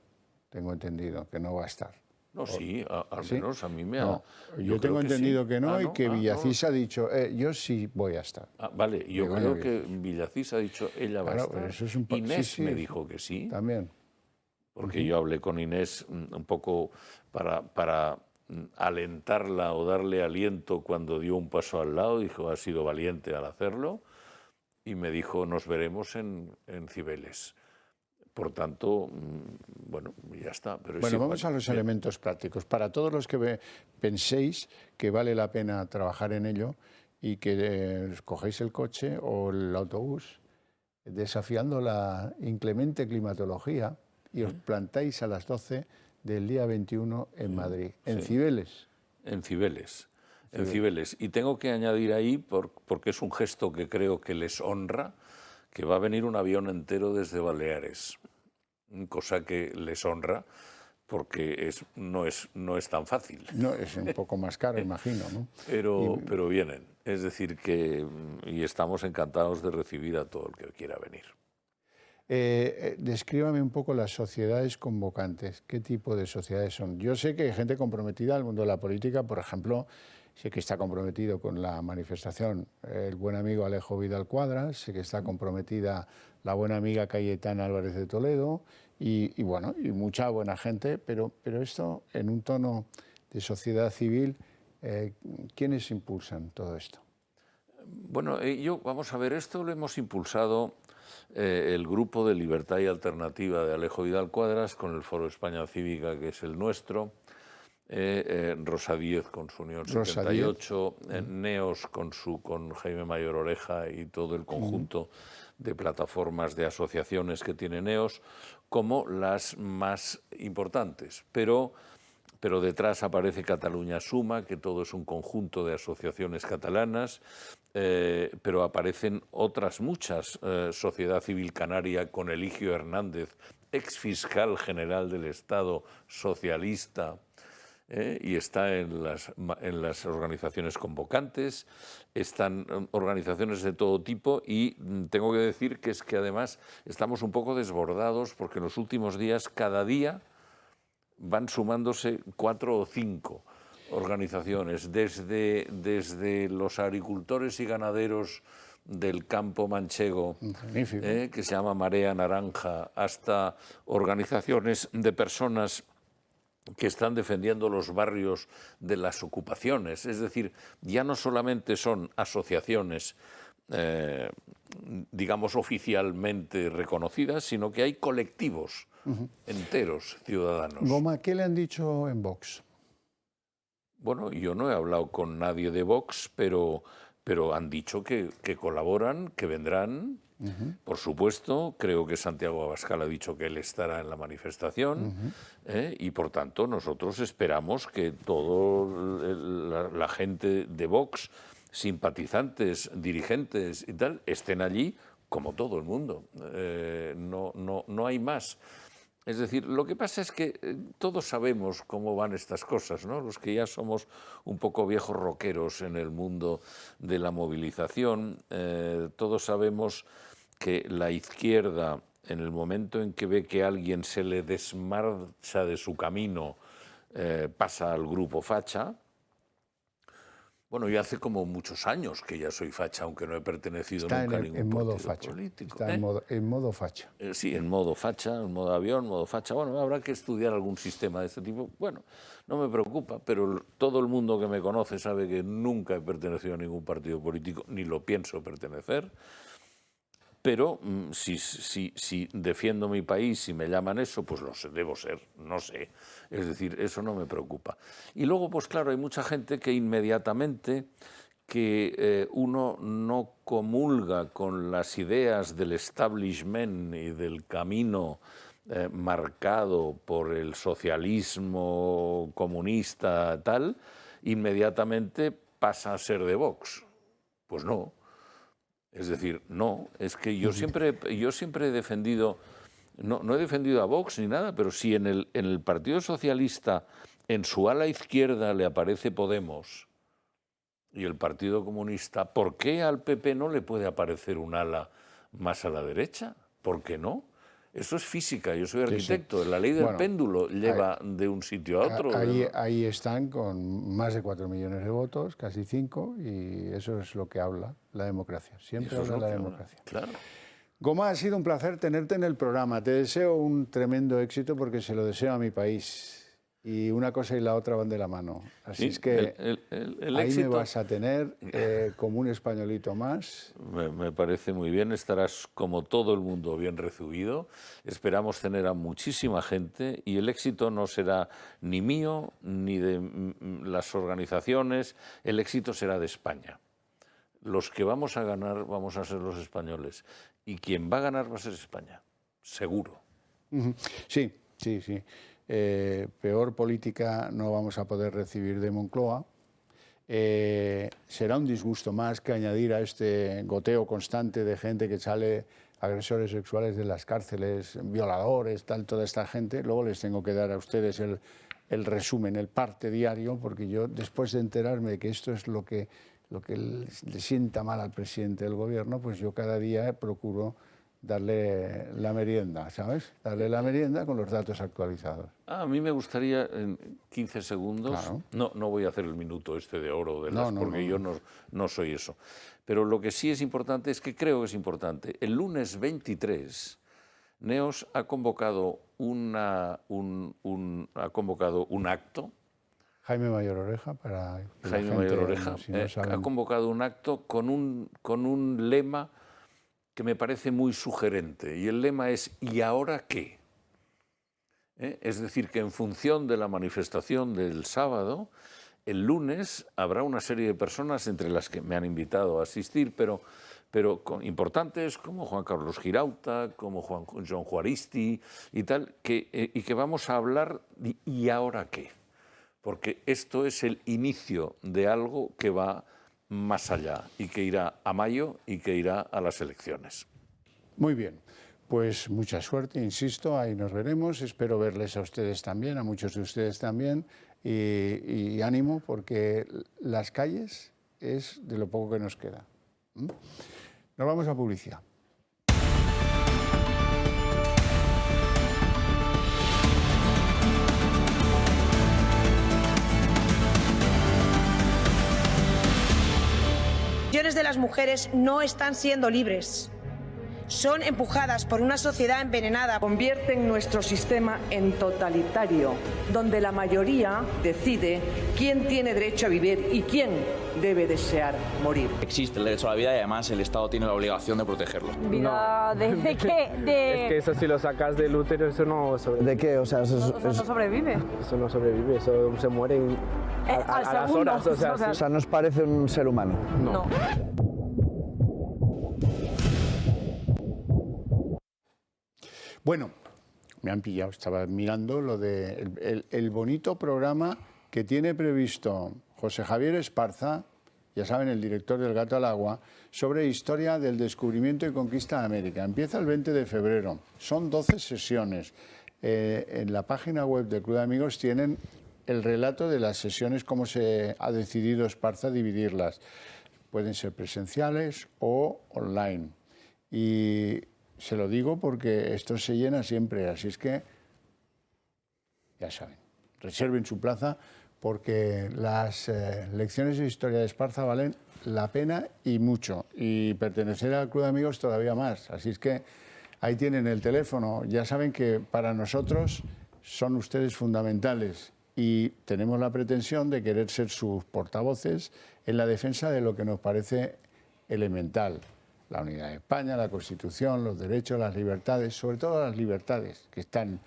tengo entendido, que no va a estar. No, sí, al menos a mí me ha... No, yo tengo entendido que no y que Villacís ha dicho, yo sí voy a estar. Vale, yo creo que Villacís ha dicho, ella va a estar. Eso es Inés me dijo que sí. También. Porque yo hablé con Inés un poco para alentarla o darle aliento cuando dio un paso al lado. Dijo, ha sido valiente al hacerlo. Y me dijo, nos veremos en Cibeles. Por tanto, bueno, ya está. Pero bueno, vamos a los elementos prácticos. Para todos los que penséis que vale la pena trabajar en ello y que cogéis el coche o el autobús desafiando la inclemente climatología y os plantáis a las 12 del día 21 en Madrid, en Cibeles. En Cibeles. Y tengo que añadir ahí, porque es un gesto que creo que les honra, que va a venir un avión entero desde Baleares, cosa que les honra porque no es tan fácil. No, es un poco más caro, imagino, ¿no? Pero vienen, es decir que y estamos encantados de recibir a todo el que quiera venir. Descríbame un poco las sociedades convocantes. ¿Qué tipo de sociedades son? Yo sé que hay gente comprometida al mundo de la política, por ejemplo, sé que está comprometido con la manifestación el buen amigo Alejo Vidal Quadras, sé que está comprometida la buena amiga Cayetana Álvarez de Toledo y bueno, y mucha buena gente, pero esto en un tono de sociedad civil, ¿quiénes impulsan todo esto? Bueno, vamos a ver, esto lo hemos impulsado el Grupo de Libertad y Alternativa de Alejo Vidal Quadras con el Foro España Cívica, que es el nuestro, Rosa Díez con su Unión 78, Neos con Jaime Mayor Oreja y todo el conjunto de plataformas de asociaciones que tiene Neos, como las más importantes. Pero detrás aparece Cataluña Suma, que todo es un conjunto de asociaciones catalanas, pero aparecen otras muchas, Sociedad Civil Canaria con Eligio Hernández, exfiscal general del Estado socialista, y está en las organizaciones convocantes, están organizaciones de todo tipo y tengo que decir que es que además estamos un poco desbordados porque en los últimos días, cada día, van sumándose 4 o 5 organizaciones, desde los agricultores y ganaderos del campo manchego, que se llama Marea Naranja, hasta organizaciones de personas que están defendiendo los barrios de las ocupaciones. Es decir, ya no solamente son asociaciones, digamos, oficialmente reconocidas, sino que hay colectivos enteros ciudadanos. Goma, ¿qué le han dicho en Vox? Bueno, yo no he hablado con nadie de Vox, pero han dicho que colaboran, que vendrán. Por supuesto, creo que Santiago Abascal ha dicho que él estará en la manifestación y, por tanto, nosotros esperamos que toda la gente de Vox, simpatizantes, dirigentes y tal, estén allí como todo el mundo. No hay más. Es decir, lo que pasa es que todos sabemos cómo van estas cosas, ¿no? Los que ya somos un poco viejos rockeros en el mundo de la movilización, todos sabemos que la izquierda, en el momento en que ve que alguien se le desmarcha de su camino, pasa al grupo facha. Bueno, yo hace como muchos años que ya soy facha, aunque no he pertenecido nunca a ningún partido político. Está en modo facha. Sí, en modo facha, en modo avión, modo facha. Bueno, habrá que estudiar algún sistema de este tipo. Bueno, no me preocupa, pero todo el mundo que me conoce sabe que nunca he pertenecido a ningún partido político, ni lo pienso pertenecer. Pero si defiendo mi país, si me llaman eso, pues lo sé, debo ser, no sé. Es decir, eso no me preocupa. Y luego, pues claro, hay mucha gente que inmediatamente que uno no comulga con las ideas del establishment y del camino marcado por el socialismo comunista tal, inmediatamente pasa a ser de Vox. Pues no. Es decir, no, es que yo siempre he defendido, no he defendido a Vox ni nada, pero si en el Partido Socialista, en su ala izquierda le aparece Podemos y el Partido Comunista, ¿por qué al PP no le puede aparecer un ala más a la derecha? ¿Por qué no? Eso es física, yo soy arquitecto, la ley del péndulo lleva de un sitio a otro. Ahí están con más de 4 millones de votos, casi 5, y eso es lo que habla la democracia. Siempre habla la democracia. Claro. Goma, ha sido un placer tenerte en el programa. Te deseo un tremendo éxito porque se lo deseo a mi país. Y una cosa y la otra van de la mano. Así es que el ahí éxito, me vas a tener como un españolito más. Me parece muy bien, estarás como todo el mundo bien recibido. Esperamos tener a muchísima gente y el éxito no será ni mío ni de las organizaciones, el éxito será de España. Los que vamos a ganar vamos a ser los españoles y quien va a ganar va a ser España, seguro. Sí. Peor política no vamos a poder recibir de Moncloa. Será un disgusto más que añadir a este goteo constante de gente que sale agresores sexuales de las cárceles, violadores, toda esta gente. Luego les tengo que dar a ustedes el resumen, el parte diario, porque yo, después de enterarme de que esto es lo que le sienta mal al presidente del gobierno, pues yo cada día procuro darle la merienda, ¿sabes? Darle la merienda con los datos actualizados. A mí me gustaría, en 15 segundos, claro. No voy a hacer el minuto este de oro, porque yo no soy eso. Pero lo que sí es importante es que creo que es importante. El lunes 23, NEOS ha convocado un acto. Jaime Mayor Oreja, para que Jaime Mayor Oreja ha convocado un acto con un lema que me parece muy sugerente, y el lema es ¿y ahora qué? Es decir, que en función de la manifestación del sábado, el lunes habrá una serie de personas, entre las que me han invitado a asistir, pero importantes, como Juan Carlos Girauta, como John Juaristi y tal, y que vamos a hablar de ¿y ahora qué? Porque esto es el inicio de algo que va más allá y que irá a mayo y que irá a las elecciones. Muy bien, pues mucha suerte, insisto, ahí nos veremos, espero verles a ustedes también, a muchos de ustedes también, y ánimo, porque las calles es de lo poco que nos queda. Nos vamos a publicidad. Millones de las mujeres no están siendo libres. Son empujadas por una sociedad envenenada. Convierten nuestro sistema en totalitario, donde la mayoría decide quién tiene derecho a vivir y quién debe desear morir. Existe el derecho a la vida y además el Estado tiene la obligación de protegerlo. ¿Vida de qué? Es que eso si lo sacas del útero, eso no sobrevive. ¿De qué? O sea, no sobrevive. Eso no sobrevive, eso se muere a las horas. O sea, ¿nos parece un ser humano? No. Bueno, me han pillado, estaba mirando lo de el bonito programa que tiene previsto José Javier Esparza, ya saben, el director del Gato al Agua, sobre historia del descubrimiento y conquista de América. Empieza el 20 de febrero, son 12 sesiones. En la página web del Club de Amigos tienen el relato de las sesiones, cómo se ha decidido Esparza dividirlas. Pueden ser presenciales o online. Y se lo digo porque esto se llena siempre, así es que, ya saben, reserven su plaza porque las lecciones de historia de Esparza valen la pena y mucho. Y pertenecer al Club de Amigos todavía más. Así es que ahí tienen el teléfono. Ya saben que para nosotros son ustedes fundamentales y tenemos la pretensión de querer ser sus portavoces en la defensa de lo que nos parece elemental. La unidad de España, la Constitución, los derechos, las libertades, sobre todo las libertades que están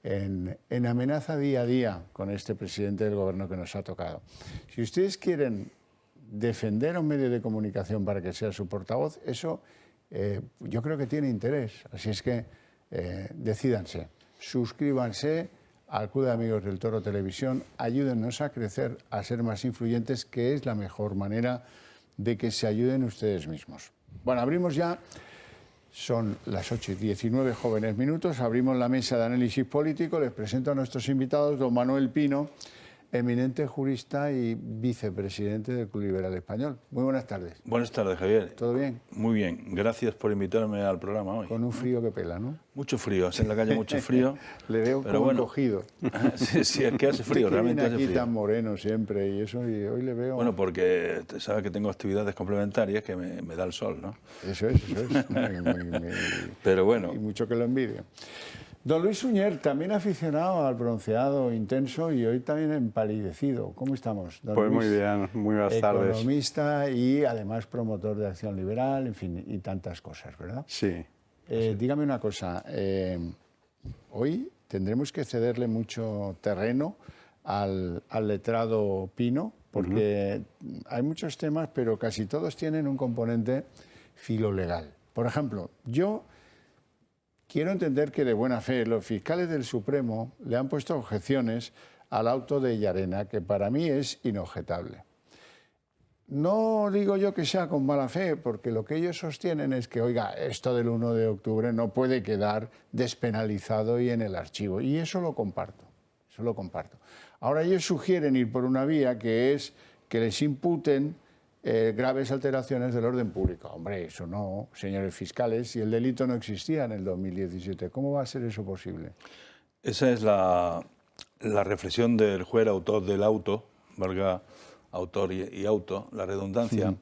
en amenaza día a día con este presidente del gobierno que nos ha tocado. Si ustedes quieren defender a un medio de comunicación para que sea su portavoz, eso yo creo que tiene interés. Así es que decídanse, suscríbanse al Club de Amigos del Toro Televisión, ayúdennos a crecer, a ser más influyentes, que es la mejor manera de que se ayuden ustedes mismos. Bueno, abrimos ya, son las 8:19 jóvenes minutos, abrimos la mesa de análisis político, les presento a nuestros invitados, don Manuel Pino, eminente jurista y vicepresidente del Club Liberal Español. Muy buenas tardes. Buenas tardes, Javier. ¿Todo bien? Muy bien, gracias por invitarme al programa hoy. Con un frío que pela, ¿no? Mucho frío, en la calle mucho frío. Le veo pero como bueno, cogido. Sí, es que hace frío, realmente hace aquí frío. tan moreno siempre y eso, y hoy le veo... Bueno, porque sabes que tengo actividades complementarias que me da el sol, ¿no? Eso es. Pero bueno. Y mucho que lo envidio. Don Luis Suñer, también aficionado al bronceado intenso y hoy también empalidecido. ¿Cómo estamos, don Pues Luis? muy bien, muy buenas tardes. Economista y además promotor de Acción Liberal, en fin, y tantas cosas, ¿verdad? Sí. Dígame una cosa, hoy tendremos que cederle mucho terreno al letrado Pino, porque hay muchos temas, pero casi todos tienen un componente filolegal. Por ejemplo, yo quiero entender que de buena fe los fiscales del Supremo le han puesto objeciones al auto de Llarena, que para mí es inobjetable. No digo yo que sea con mala fe, porque lo que ellos sostienen es que, oiga, esto del 1 de octubre no puede quedar despenalizado y en el archivo. Y eso lo comparto, Ahora ellos sugieren ir por una vía que es que les imputen graves alteraciones del orden público. Hombre, eso no, señores fiscales, si el delito no existía en el 2017, ¿cómo va a ser eso posible? Esa es la reflexión del juez autor del auto, valga autor y auto, la redundancia,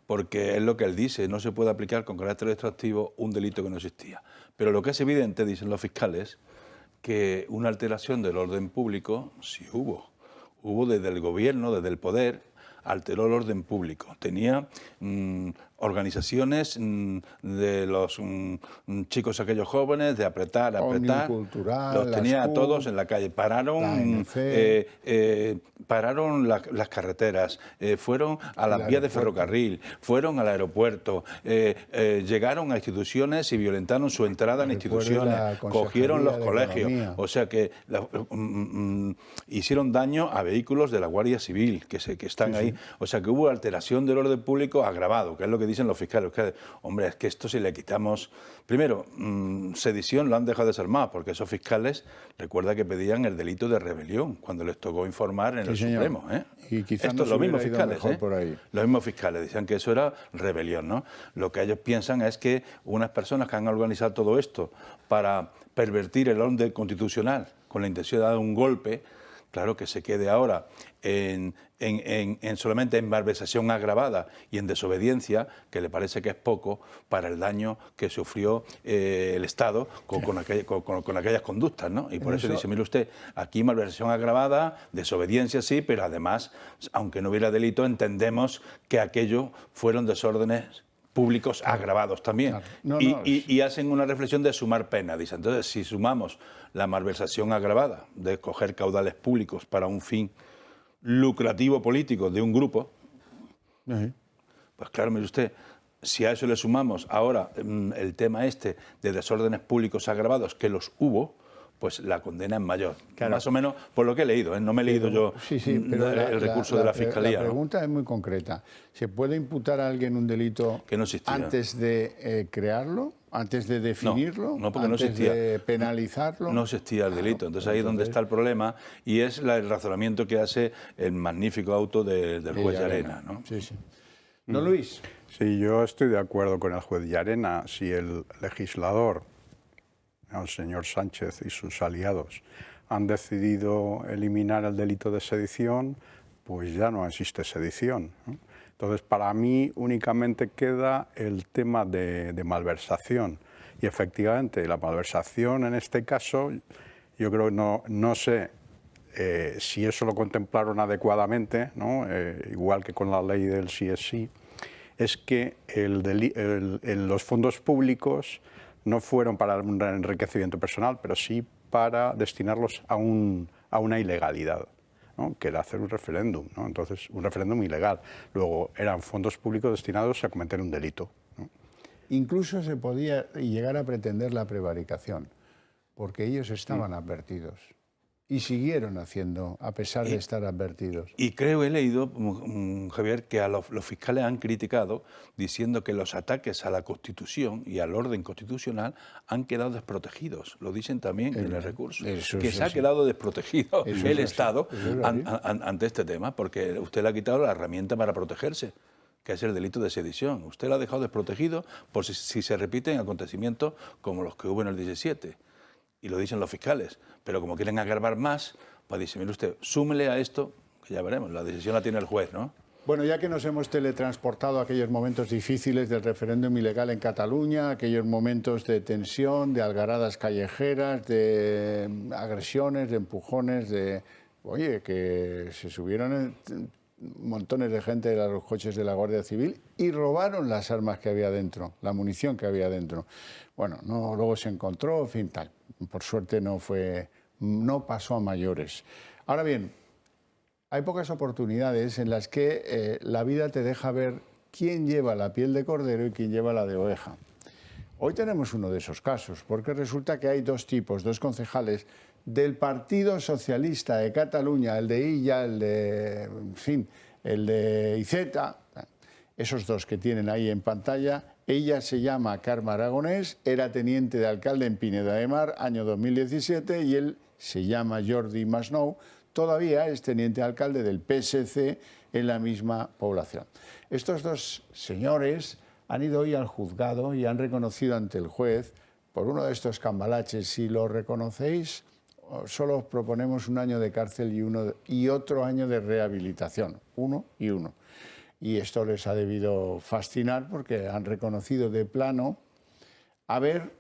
porque es lo que él dice, no se puede aplicar con carácter extractivo un delito que no existía. Pero lo que es evidente, dicen los fiscales, que una alteración del orden público sí hubo desde el gobierno, desde el poder, alteró el orden público. Tenía organizaciones de los chicos aquellos jóvenes de apretar, los tenía a todos en la calle. Pararon las carreteras, fueron a las vías de ferrocarril, fueron al aeropuerto, llegaron a instituciones y violentaron su entrada en instituciones, cogieron los colegios, o sea que hicieron daño a vehículos de la Guardia Civil que están ahí. O sea que hubo alteración del orden público agravado, que es lo que dicen los fiscales. Hombre, es que esto si le quitamos... Primero, sedición lo han dejado de ser más, porque esos fiscales, recuerda que pedían el delito de rebelión cuando les tocó informar en el Supremo. Y quizás esto, los mismos fiscales, por ahí. Los mismos fiscales decían que eso era rebelión, ¿no? Lo que ellos piensan es que unas personas que han organizado todo esto para pervertir el orden constitucional con la intención de dar un golpe, claro, que se quede ahora solamente en malversación agravada y en desobediencia, que le parece que es poco para el daño que sufrió el Estado con aquellas conductas, ¿no? Y por eso dice, mire usted, aquí malversación agravada, desobediencia sí, pero además, aunque no hubiera delito, entendemos que aquello fueron desórdenes públicos agravados también. Claro. Y hacen una reflexión de sumar pena. Dice, entonces, si sumamos la malversación agravada de coger caudales públicos para un fin lucrativo político de un grupo, pues claro, mire usted, si a eso le sumamos ahora el tema este de desórdenes públicos agravados, que los hubo, pues la condena es mayor. Claro. Más o menos por lo que he leído, ¿eh? No me he leído yo pero el recurso de la Fiscalía. La pregunta es muy concreta. ¿Se puede imputar a alguien un delito que no existía antes de crearlo, antes de definirlo, no, porque antes no existía, de penalizarlo? No existía el delito. Entonces ahí es donde está el problema y es el razonamiento que hace el magnífico auto del juez Llarena, ¿no? Sí, sí. ¿No, Luis? Sí, yo estoy de acuerdo con el juez Llarena. Si el legislador, el señor Sánchez y sus aliados, han decidido eliminar el delito de sedición, pues ya no existe sedición, ¿no? Entonces, para mí únicamente queda el tema de malversación. Y efectivamente, la malversación en este caso, yo creo que no sé si eso lo contemplaron adecuadamente, ¿no? Igual que con la ley del sí es sí, es que los fondos públicos no fueron para un enriquecimiento personal, pero sí para destinarlos a una ilegalidad, ¿no? Que era hacer un referéndum, ¿no? Entonces, un referéndum ilegal. Luego, eran fondos públicos destinados a cometer un delito, ¿no? Incluso se podía llegar a pretender la prevaricación, porque ellos estaban advertidos. Y siguieron haciendo, a pesar de estar advertidos. Y creo, he leído, Javier, que a los fiscales han criticado diciendo que los ataques a la Constitución y al orden constitucional han quedado desprotegidos. Lo dicen también en el recurso. Que se ha quedado desprotegido el Estado ante este tema, porque usted le ha quitado la herramienta para protegerse, que es el delito de sedición. Usted lo ha dejado desprotegido por si se repiten acontecimientos como los que hubo en el 17. Y lo dicen los fiscales, pero como quieren agravar más, pues dice, mire usted, súmele a esto, que ya veremos, la decisión la tiene el juez, ¿no? Bueno, ya que nos hemos teletransportado a aquellos momentos difíciles del referéndum ilegal en Cataluña, aquellos momentos de tensión, de algaradas callejeras, de agresiones, de empujones, oye, que se subieron montones de gente a los coches de la Guardia Civil y robaron las armas que había dentro, la munición que había dentro. Bueno, luego se encontró, en fin, tal. Por suerte no pasó a mayores. Ahora bien, hay pocas oportunidades en las que la vida te deja ver quién lleva la piel de cordero y quién lleva la de oveja. Hoy tenemos uno de esos casos, porque resulta que hay dos concejales del Partido Socialista de Cataluña, el de Illa, el de Iceta, esos dos que tienen ahí en pantalla. Ella se llama Carme Aragonès, era teniente de alcalde en Pineda de Mar, año 2017, y él se llama Jordi Masnou, todavía es teniente de alcalde del PSC en la misma población. Estos dos señores han ido hoy al juzgado y han reconocido ante el juez por uno de estos cambalaches. Si lo reconocéis, solo os proponemos 1 año de cárcel y otro año de rehabilitación, 1 y 1. Y esto les ha debido fascinar porque han reconocido de plano haber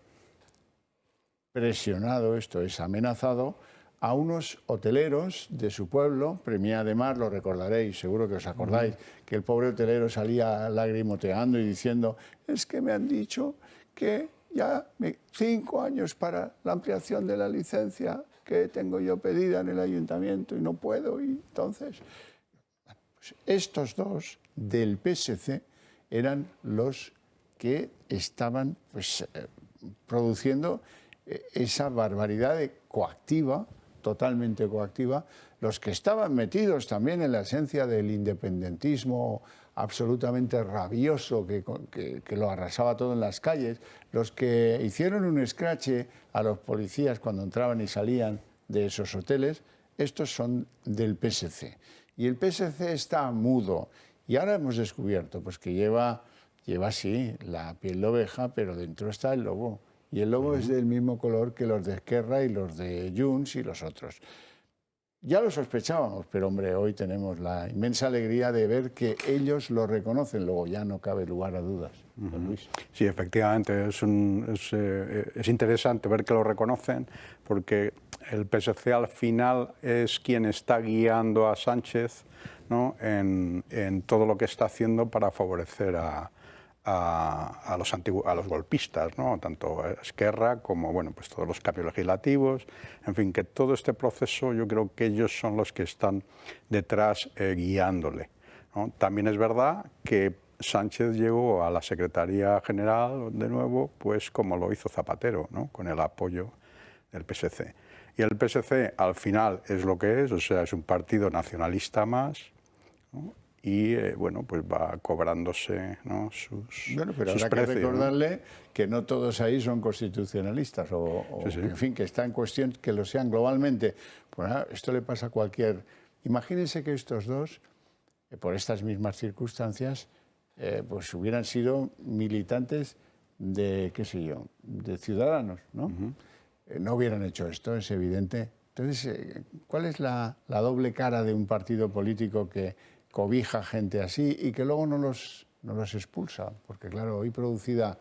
presionado, esto es, amenazado a unos hoteleros de su pueblo, Premià de Mar, lo recordaréis, seguro que os acordáis, que el pobre hotelero salía lagrimoteando y diciendo, es que me han dicho que ya 5 años para la ampliación de la licencia que tengo yo pedida en el ayuntamiento y no puedo, y entonces... Estos dos del PSC eran los que estaban produciendo esa barbaridad coactiva, totalmente coactiva, los que estaban metidos también en la esencia del independentismo absolutamente rabioso que lo arrasaba todo en las calles, los que hicieron un escrache a los policías cuando entraban y salían de esos hoteles, estos son del PSC. Y el PSC está mudo. Y ahora hemos descubierto pues, que lleva sí la piel de oveja, pero dentro está el lobo. Y el lobo es del mismo color que los de Esquerra y los de Junts y los otros. Ya lo sospechábamos, pero hombre, hoy tenemos la inmensa alegría de ver que ellos lo reconocen. Luego ya no cabe lugar a dudas. Don Luis. Sí, efectivamente, es interesante ver que lo reconocen, porque el PSC al final es quien está guiando a Sánchez, ¿no?, en todo lo que está haciendo para favorecer a los golpistas, ¿no?, tanto Esquerra como, bueno, pues todos los cambios legislativos, en fin, que todo este proceso yo creo que ellos son los que están detrás guiándole, ¿no? También es verdad que Sánchez llegó a la Secretaría General de nuevo, pues como lo hizo Zapatero, ¿no?, con el apoyo del PSC. Y el PSC al final es lo que es, o sea, es un partido nacionalista más, ¿no?, y bueno, pues va cobrándose, ¿no?, sus Bueno, pero sus habrá precios, que recordarle, ¿no?, que no todos ahí son constitucionalistas Sí. en fin, que está en cuestión que lo sean globalmente. Pues nada, esto le pasa a cualquier... Imagínense que estos dos, por estas mismas circunstancias, pues hubieran sido militantes de, qué sé yo, de Ciudadanos, ¿no? No hubieran hecho esto, es evidente. Entonces, ¿cuál es la doble cara de un partido político que cobija gente así y que luego no los expulsa? Porque claro, hoy producida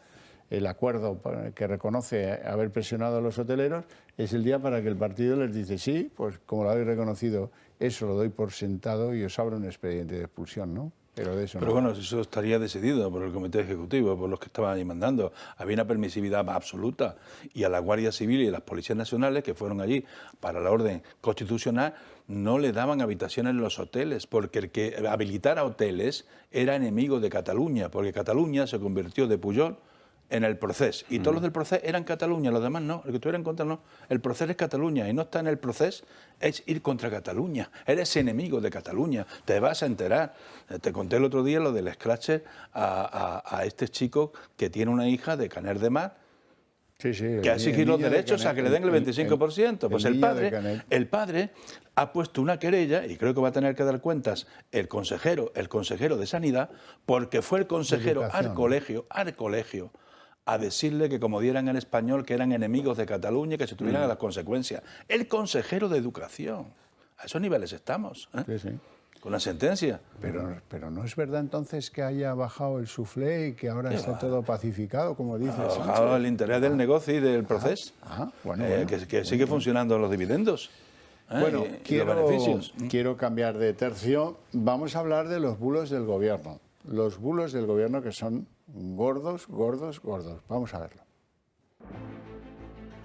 el acuerdo que reconoce haber presionado a los hoteleros, es el día para que el partido les dice, sí, pues como lo habéis reconocido, eso lo doy por sentado y os abro un expediente de expulsión, ¿no? Pero de eso Pero no. bueno, eso estaría decidido por el Comité Ejecutivo, por los que estaban ahí mandando. Había una permisividad absoluta y a la Guardia Civil y a las Policías Nacionales que fueron allí para la orden constitucional no le daban habitaciones en los hoteles, porque el que habilitara hoteles era enemigo de Cataluña, porque Cataluña se convirtió de Pujol en el Procés, y todos los del Procés eran Cataluña, los demás no, el que estuviera en contra no. El Procés es Cataluña, y no está en el Procés, es ir contra Cataluña, eres enemigo de Cataluña, te vas a enterar. Te conté el otro día lo del escrache a este chico que tiene una hija de Canet de Mar, sí, que ha exigido los derechos a que le den el 25%. Pues el padre ha puesto una querella, y creo que va a tener que dar cuentas el consejero de Sanidad, porque fue el consejero al colegio, a decirle que como dieran en español que eran enemigos de Cataluña y que se tuvieran a las consecuencias. El consejero de Educación. A esos niveles estamos, ¿eh? Sí, sí. Con la sentencia. Pero no es verdad entonces que haya bajado el suflé y que ahora está todo pacificado, como dice Sánchez. Ha bajado el interés del negocio y del proceso. Bueno, que sigue funcionando los dividendos. Bueno, y los beneficios. quiero cambiar de tercio. Vamos a hablar de los bulos del gobierno. Los bulos del gobierno que son gordos, gordos, gordos. Vamos a verlo.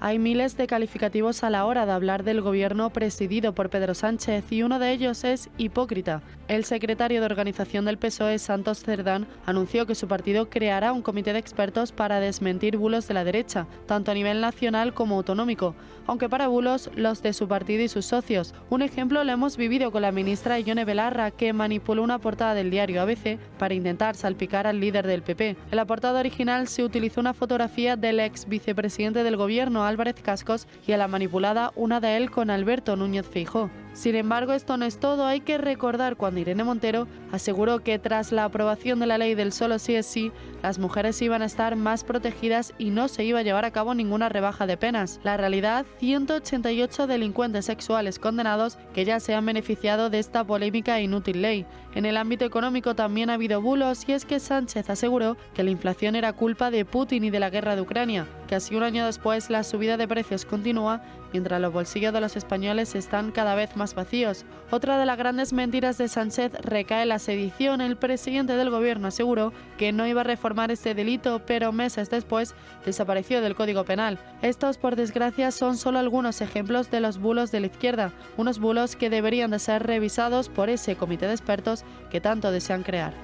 Hay miles de calificativos a la hora de hablar del gobierno presidido por Pedro Sánchez y uno de ellos es hipócrita. El secretario de organización del PSOE, Santos Cerdán, anunció que su partido creará un comité de expertos para desmentir bulos de la derecha, tanto a nivel nacional como autonómico, aunque para bulos los de su partido y sus socios. Un ejemplo lo hemos vivido con la ministra Ione Belarra, que manipuló una portada del diario ABC para intentar salpicar al líder del PP. En la portada original se utilizó una fotografía del ex vicepresidente del gobierno, Álvarez Cascos, y a la manipulada una de él con Alberto Núñez Feijóo. Sin embargo, esto no es todo. Hay que recordar cuando Irene Montero aseguró que tras la aprobación de la ley del solo sí es sí, las mujeres iban a estar más protegidas y no se iba a llevar a cabo ninguna rebaja de penas. La realidad, 188 delincuentes sexuales condenados que ya se han beneficiado de esta polémica e inútil ley. En el ámbito económico también ha habido bulos, y es que Sánchez aseguró que la inflación era culpa de Putin y de la guerra de Ucrania. Casi un año después, la subida de precios continúa, mientras los bolsillos de los españoles están cada vez más vacíos. Otra de las grandes mentiras de Sánchez recae en la sedición. El presidente del gobierno aseguró que no iba a reformar este delito, pero meses después desapareció del Código Penal. Estos, por desgracia, son solo algunos ejemplos de los bulos de la izquierda, unos bulos que deberían de ser revisados por ese comité de expertos que tanto desean crear.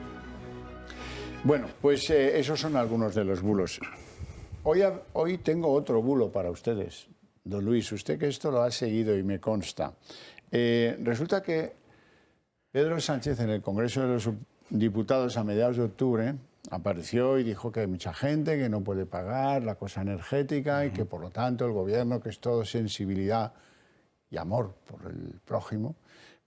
Bueno, pues esos son algunos de los bulos. Hoy tengo otro bulo para ustedes. Don Luis, usted que esto lo ha seguido y me consta. Resulta que Pedro Sánchez en el Congreso de los Diputados a mediados de octubre apareció y dijo que hay mucha gente que no puede pagar la cosa energética y que por lo tanto el gobierno, que es todo sensibilidad y amor por el prójimo,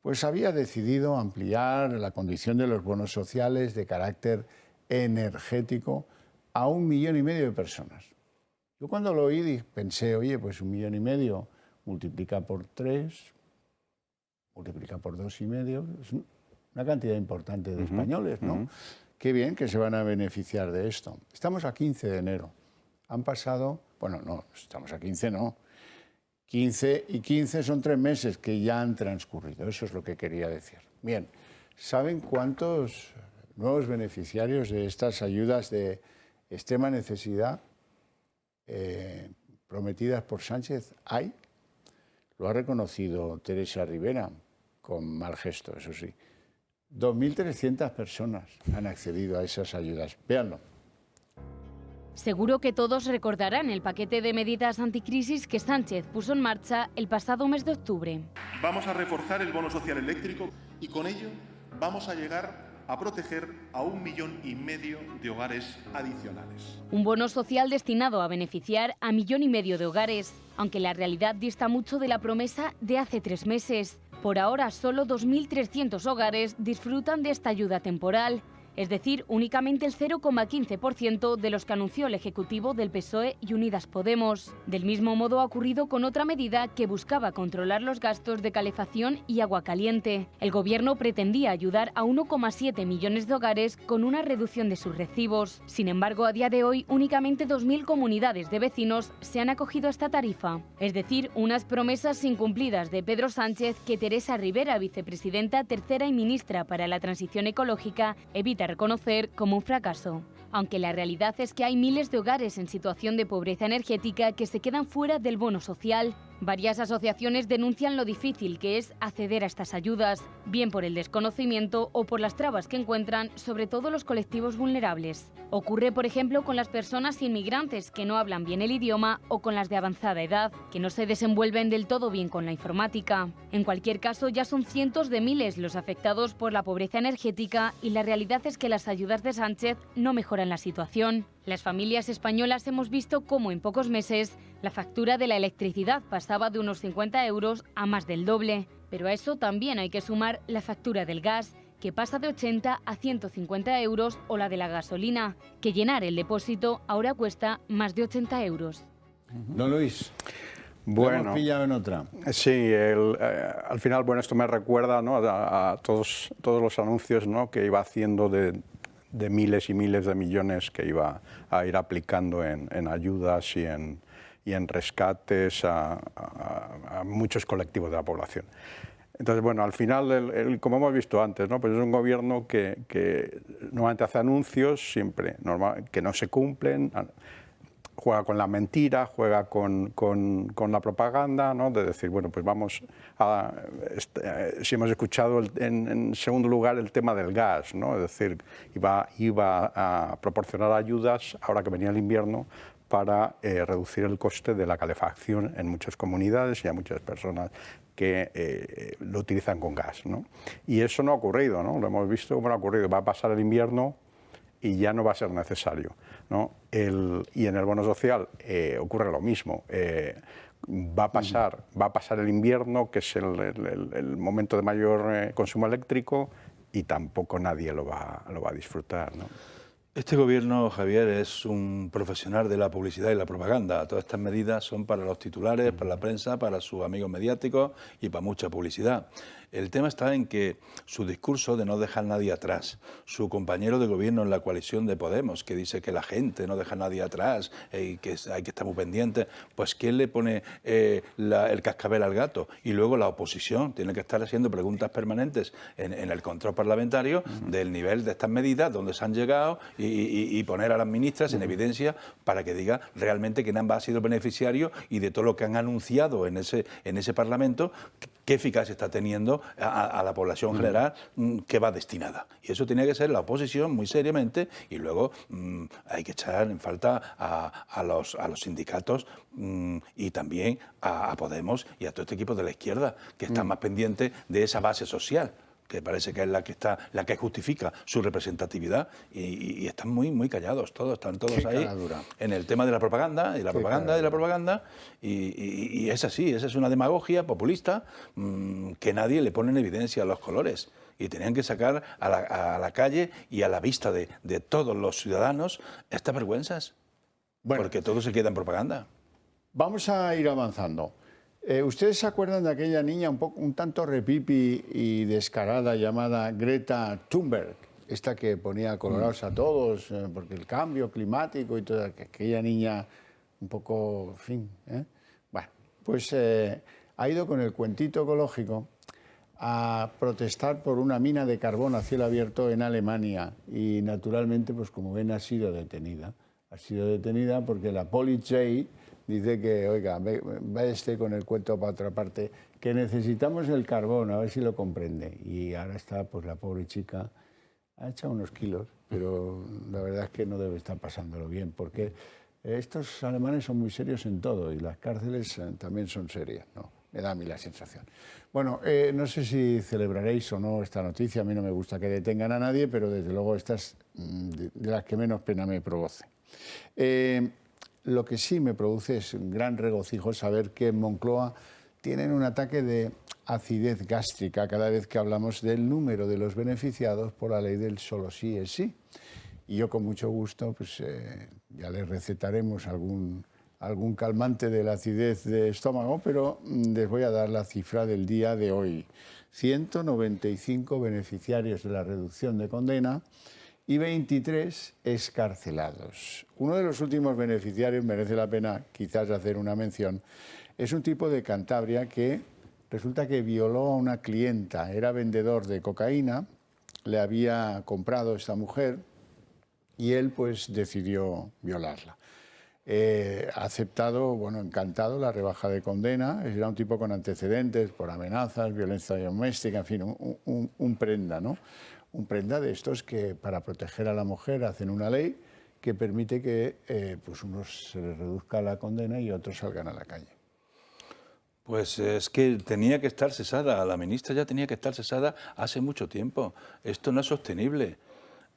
pues había decidido ampliar la condición de los bonos sociales de carácter energético a 1,5 millones de personas. Yo cuando lo oí pensé, oye, pues 1,5 millones multiplica por 3, multiplica por 2,5, es una cantidad importante de españoles, ¿no? Qué bien que se van a beneficiar de esto. Estamos a 15 de enero. Han pasado, bueno, no, estamos a 15, no. 15 y 15 son 3 meses que ya han transcurrido. Eso es lo que quería decir. Bien, ¿saben cuántos nuevos beneficiarios de estas ayudas de extrema necesidad prometidas por Sánchez hay? Lo ha reconocido Teresa Rivera, con mal gesto, eso sí. 2.300 personas han accedido a esas ayudas. Véanlo. Seguro que todos recordarán el paquete de medidas anticrisis que Sánchez puso en marcha el pasado mes de octubre. Vamos a reforzar el bono social eléctrico y con ello vamos a llegar a proteger a 1,5 millones de hogares adicionales. Un bono social destinado a beneficiar a 1,5 millones de hogares, aunque la realidad dista mucho de la promesa de hace 3 meses. Por ahora, solo 2.300 hogares disfrutan de esta ayuda temporal, es decir, únicamente el 0,15% de los que anunció el Ejecutivo del PSOE y Unidas Podemos. Del mismo modo ha ocurrido con otra medida que buscaba controlar los gastos de calefacción y agua caliente. El Gobierno pretendía ayudar a 1,7 millones de hogares con una reducción de sus recibos. Sin embargo, a día de hoy, únicamente 2.000 comunidades de vecinos se han acogido a esta tarifa. Es decir, unas promesas incumplidas de Pedro Sánchez que Teresa Rivera, vicepresidenta tercera y ministra para la Transición Ecológica, evita reconocer como un fracaso. Aunque la realidad es que hay miles de hogares en situación de pobreza energética que se quedan fuera del bono social. Varias asociaciones denuncian lo difícil que es acceder a estas ayudas, bien por el desconocimiento o por las trabas que encuentran, sobre todo los colectivos vulnerables. Ocurre, por ejemplo, con las personas inmigrantes que no hablan bien el idioma o con las de avanzada edad, que no se desenvuelven del todo bien con la informática. En cualquier caso, ya son cientos de miles los afectados por la pobreza energética y la realidad es que las ayudas de Sánchez no mejoran la situación. Las familias españolas hemos visto cómo en pocos meses la factura de la electricidad pasaba de unos 50 euros a más del doble. Pero a eso también hay que sumar la factura del gas, que pasa de 80 a 150 euros, o la de la gasolina, que llenar el depósito ahora cuesta más de 80 euros. Don Luis. Bueno, hemos pillado en otra. Sí, al final, bueno, esto me recuerda, ¿no?, a todos los anuncios, ¿no?, que iba haciendo de miles y miles de millones que iba a ir aplicando en ayudas y en rescates a muchos colectivos de la población. Entonces, bueno, al final, como hemos visto antes, ¿no?, pues es un gobierno que normalmente hace anuncios siempre que no se cumplen, juega con la mentira, juega con la propaganda, ¿no?, de decir, bueno, pues vamos a... si hemos escuchado en segundo lugar el tema del gas, ¿no?, es decir, iba a proporcionar ayudas, ahora que venía el invierno, para reducir el coste de la calefacción en muchas comunidades y a muchas personas que lo utilizan con gas, ¿no? Y eso no ha ocurrido, ¿no? Lo hemos visto cómo no ha ocurrido. Va a pasar el invierno y ya no va a ser necesario, ¿no? Y en el bono social ocurre lo mismo. Va a pasar el invierno, que es el momento de mayor consumo eléctrico, y tampoco nadie lo va a disfrutar, ¿no? Este gobierno, Javier, es un profesional de la publicidad y la propaganda. Todas estas medidas son para los titulares, para la prensa, para sus amigos mediáticos y para mucha publicidad. El tema está en que su discurso de no dejar a nadie atrás, su compañero de gobierno en la coalición de Podemos, que dice que la gente no deja a nadie atrás y que hay que estar muy pendientes, pues ¿quién le pone el cascabel al gato? Y luego la oposición tiene que estar haciendo preguntas permanentes en el control parlamentario del nivel de estas medidas, dónde se han llegado y poner a las ministras en evidencia para que diga realmente quién ha sido beneficiario y de todo lo que han anunciado en ese Parlamento, qué eficacia está teniendo a la población general, que va destinada. Y eso tiene que ser la oposición muy seriamente, y luego hay que echar en falta a los sindicatos y también a Podemos y a todo este equipo de la izquierda, que están más pendientes de esa base social, que parece que es la que justifica su representatividad, y están muy callados todos, están todos ahí en el tema de la propaganda y la propaganda, y es así, esa es una demagogia populista que nadie le pone en evidencia los colores, y tenían que sacar a la calle y a la vista de todos los ciudadanos estas vergüenzas, porque todo se queda en propaganda. Vamos a ir avanzando. ¿Ustedes se acuerdan de aquella niña un tanto repipi y descarada llamada Greta Thunberg? Esta que ponía colorados a todos, porque el cambio climático y toda aquella niña un poco, en fin. Bueno, pues ha ido con el cuentito ecológico a protestar por una mina de carbón a cielo abierto en Alemania y naturalmente, pues como ven, ha sido detenida. Ha sido detenida porque la Polizei dice que, oiga, va con el cuento para otra parte, que necesitamos el carbón, a ver si lo comprende. Y ahora está, pues la pobre chica ha echado unos kilos, pero la verdad es que no debe estar pasándolo bien, porque estos alemanes son muy serios en todo y las cárceles también son serias, ¿no? Me da a mí la sensación. Bueno, no sé si celebraréis o no esta noticia, a mí no me gusta que detengan a nadie, pero desde luego esta es de las que menos pena me produce. Lo que sí me produce es un gran regocijo saber que en Moncloa tienen un ataque de acidez gástrica cada vez que hablamos del número de los beneficiados por la ley del solo sí es sí. Y yo con mucho gusto pues, ya les recetaremos algún calmante de la acidez de estómago, pero les voy a dar la cifra del día de hoy. 195 beneficiarios de la reducción de condena y 23 excarcelados. Uno de los últimos beneficiarios, merece la pena quizás hacer una mención, es un tipo de Cantabria que resulta que violó a una clienta, era vendedor de cocaína, le había comprado esta mujer y él pues decidió violarla. Ha aceptado, bueno, encantado la rebaja de condena, era un tipo con antecedentes por amenazas, violencia doméstica, en fin, un prenda, ¿no? Un prenda de estos que para proteger a la mujer hacen una ley que permite que pues unos se les reduzca la condena y otros salgan a la calle. Pues es que tenía que estar cesada, la ministra ya tenía que estar cesada hace mucho tiempo. Esto no es sostenible.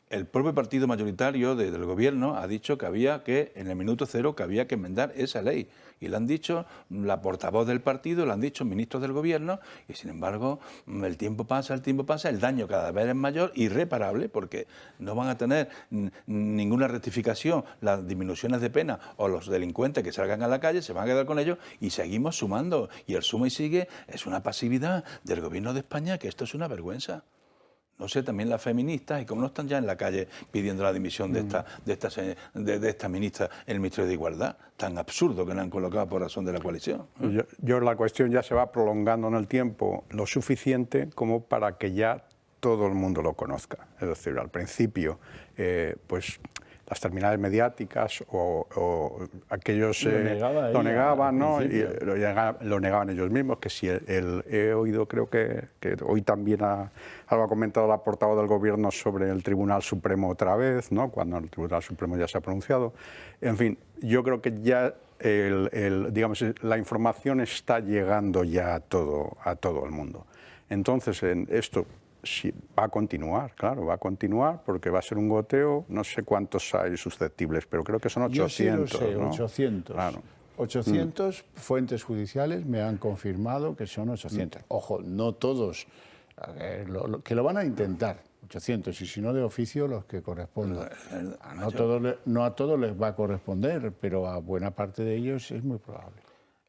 El propio partido mayoritario del gobierno ha dicho que había que, en el minuto cero, que había que enmendar esa ley. Y lo han dicho la portavoz del partido, lo han dicho ministros del gobierno, y sin embargo, el tiempo pasa, el daño cada vez es mayor, irreparable, porque no van a tener ninguna rectificación las disminuciones de pena o los delincuentes que salgan a la calle, se van a quedar con ellos y seguimos sumando. Y el suma y sigue es una pasividad del gobierno de España, que esto es una vergüenza. No sé, también las feministas, y cómo no están ya en la calle pidiendo la dimisión de esta ministra en el Ministerio de Igualdad, tan absurdo que la han colocado por razón de la coalición. Yo la cuestión ya se va prolongando en el tiempo lo suficiente como para que ya todo el mundo lo conozca. Es decir, al principio, pues las terminales mediáticas o aquellos lo negaban, ¿no? Y lo negaban ellos mismos, que si he oído, creo que hoy también algo ha comentado la portavoz del Gobierno sobre el Tribunal Supremo otra vez, ¿no? Cuando el Tribunal Supremo ya se ha pronunciado. En fin, yo creo que ya digamos, la información está llegando ya a todo el mundo. Entonces, esto sí, va a continuar, claro, va a continuar porque va a ser un goteo, no sé cuántos hay susceptibles, pero creo que son 800. Yo sí lo sé, ¿no? 800. Claro. 800 fuentes judiciales me han confirmado que son 800. Ojo, no todos, que lo van a intentar, 800, y si no de oficio los que correspondan. No a todos les va a corresponder, pero a buena parte de ellos es muy probable.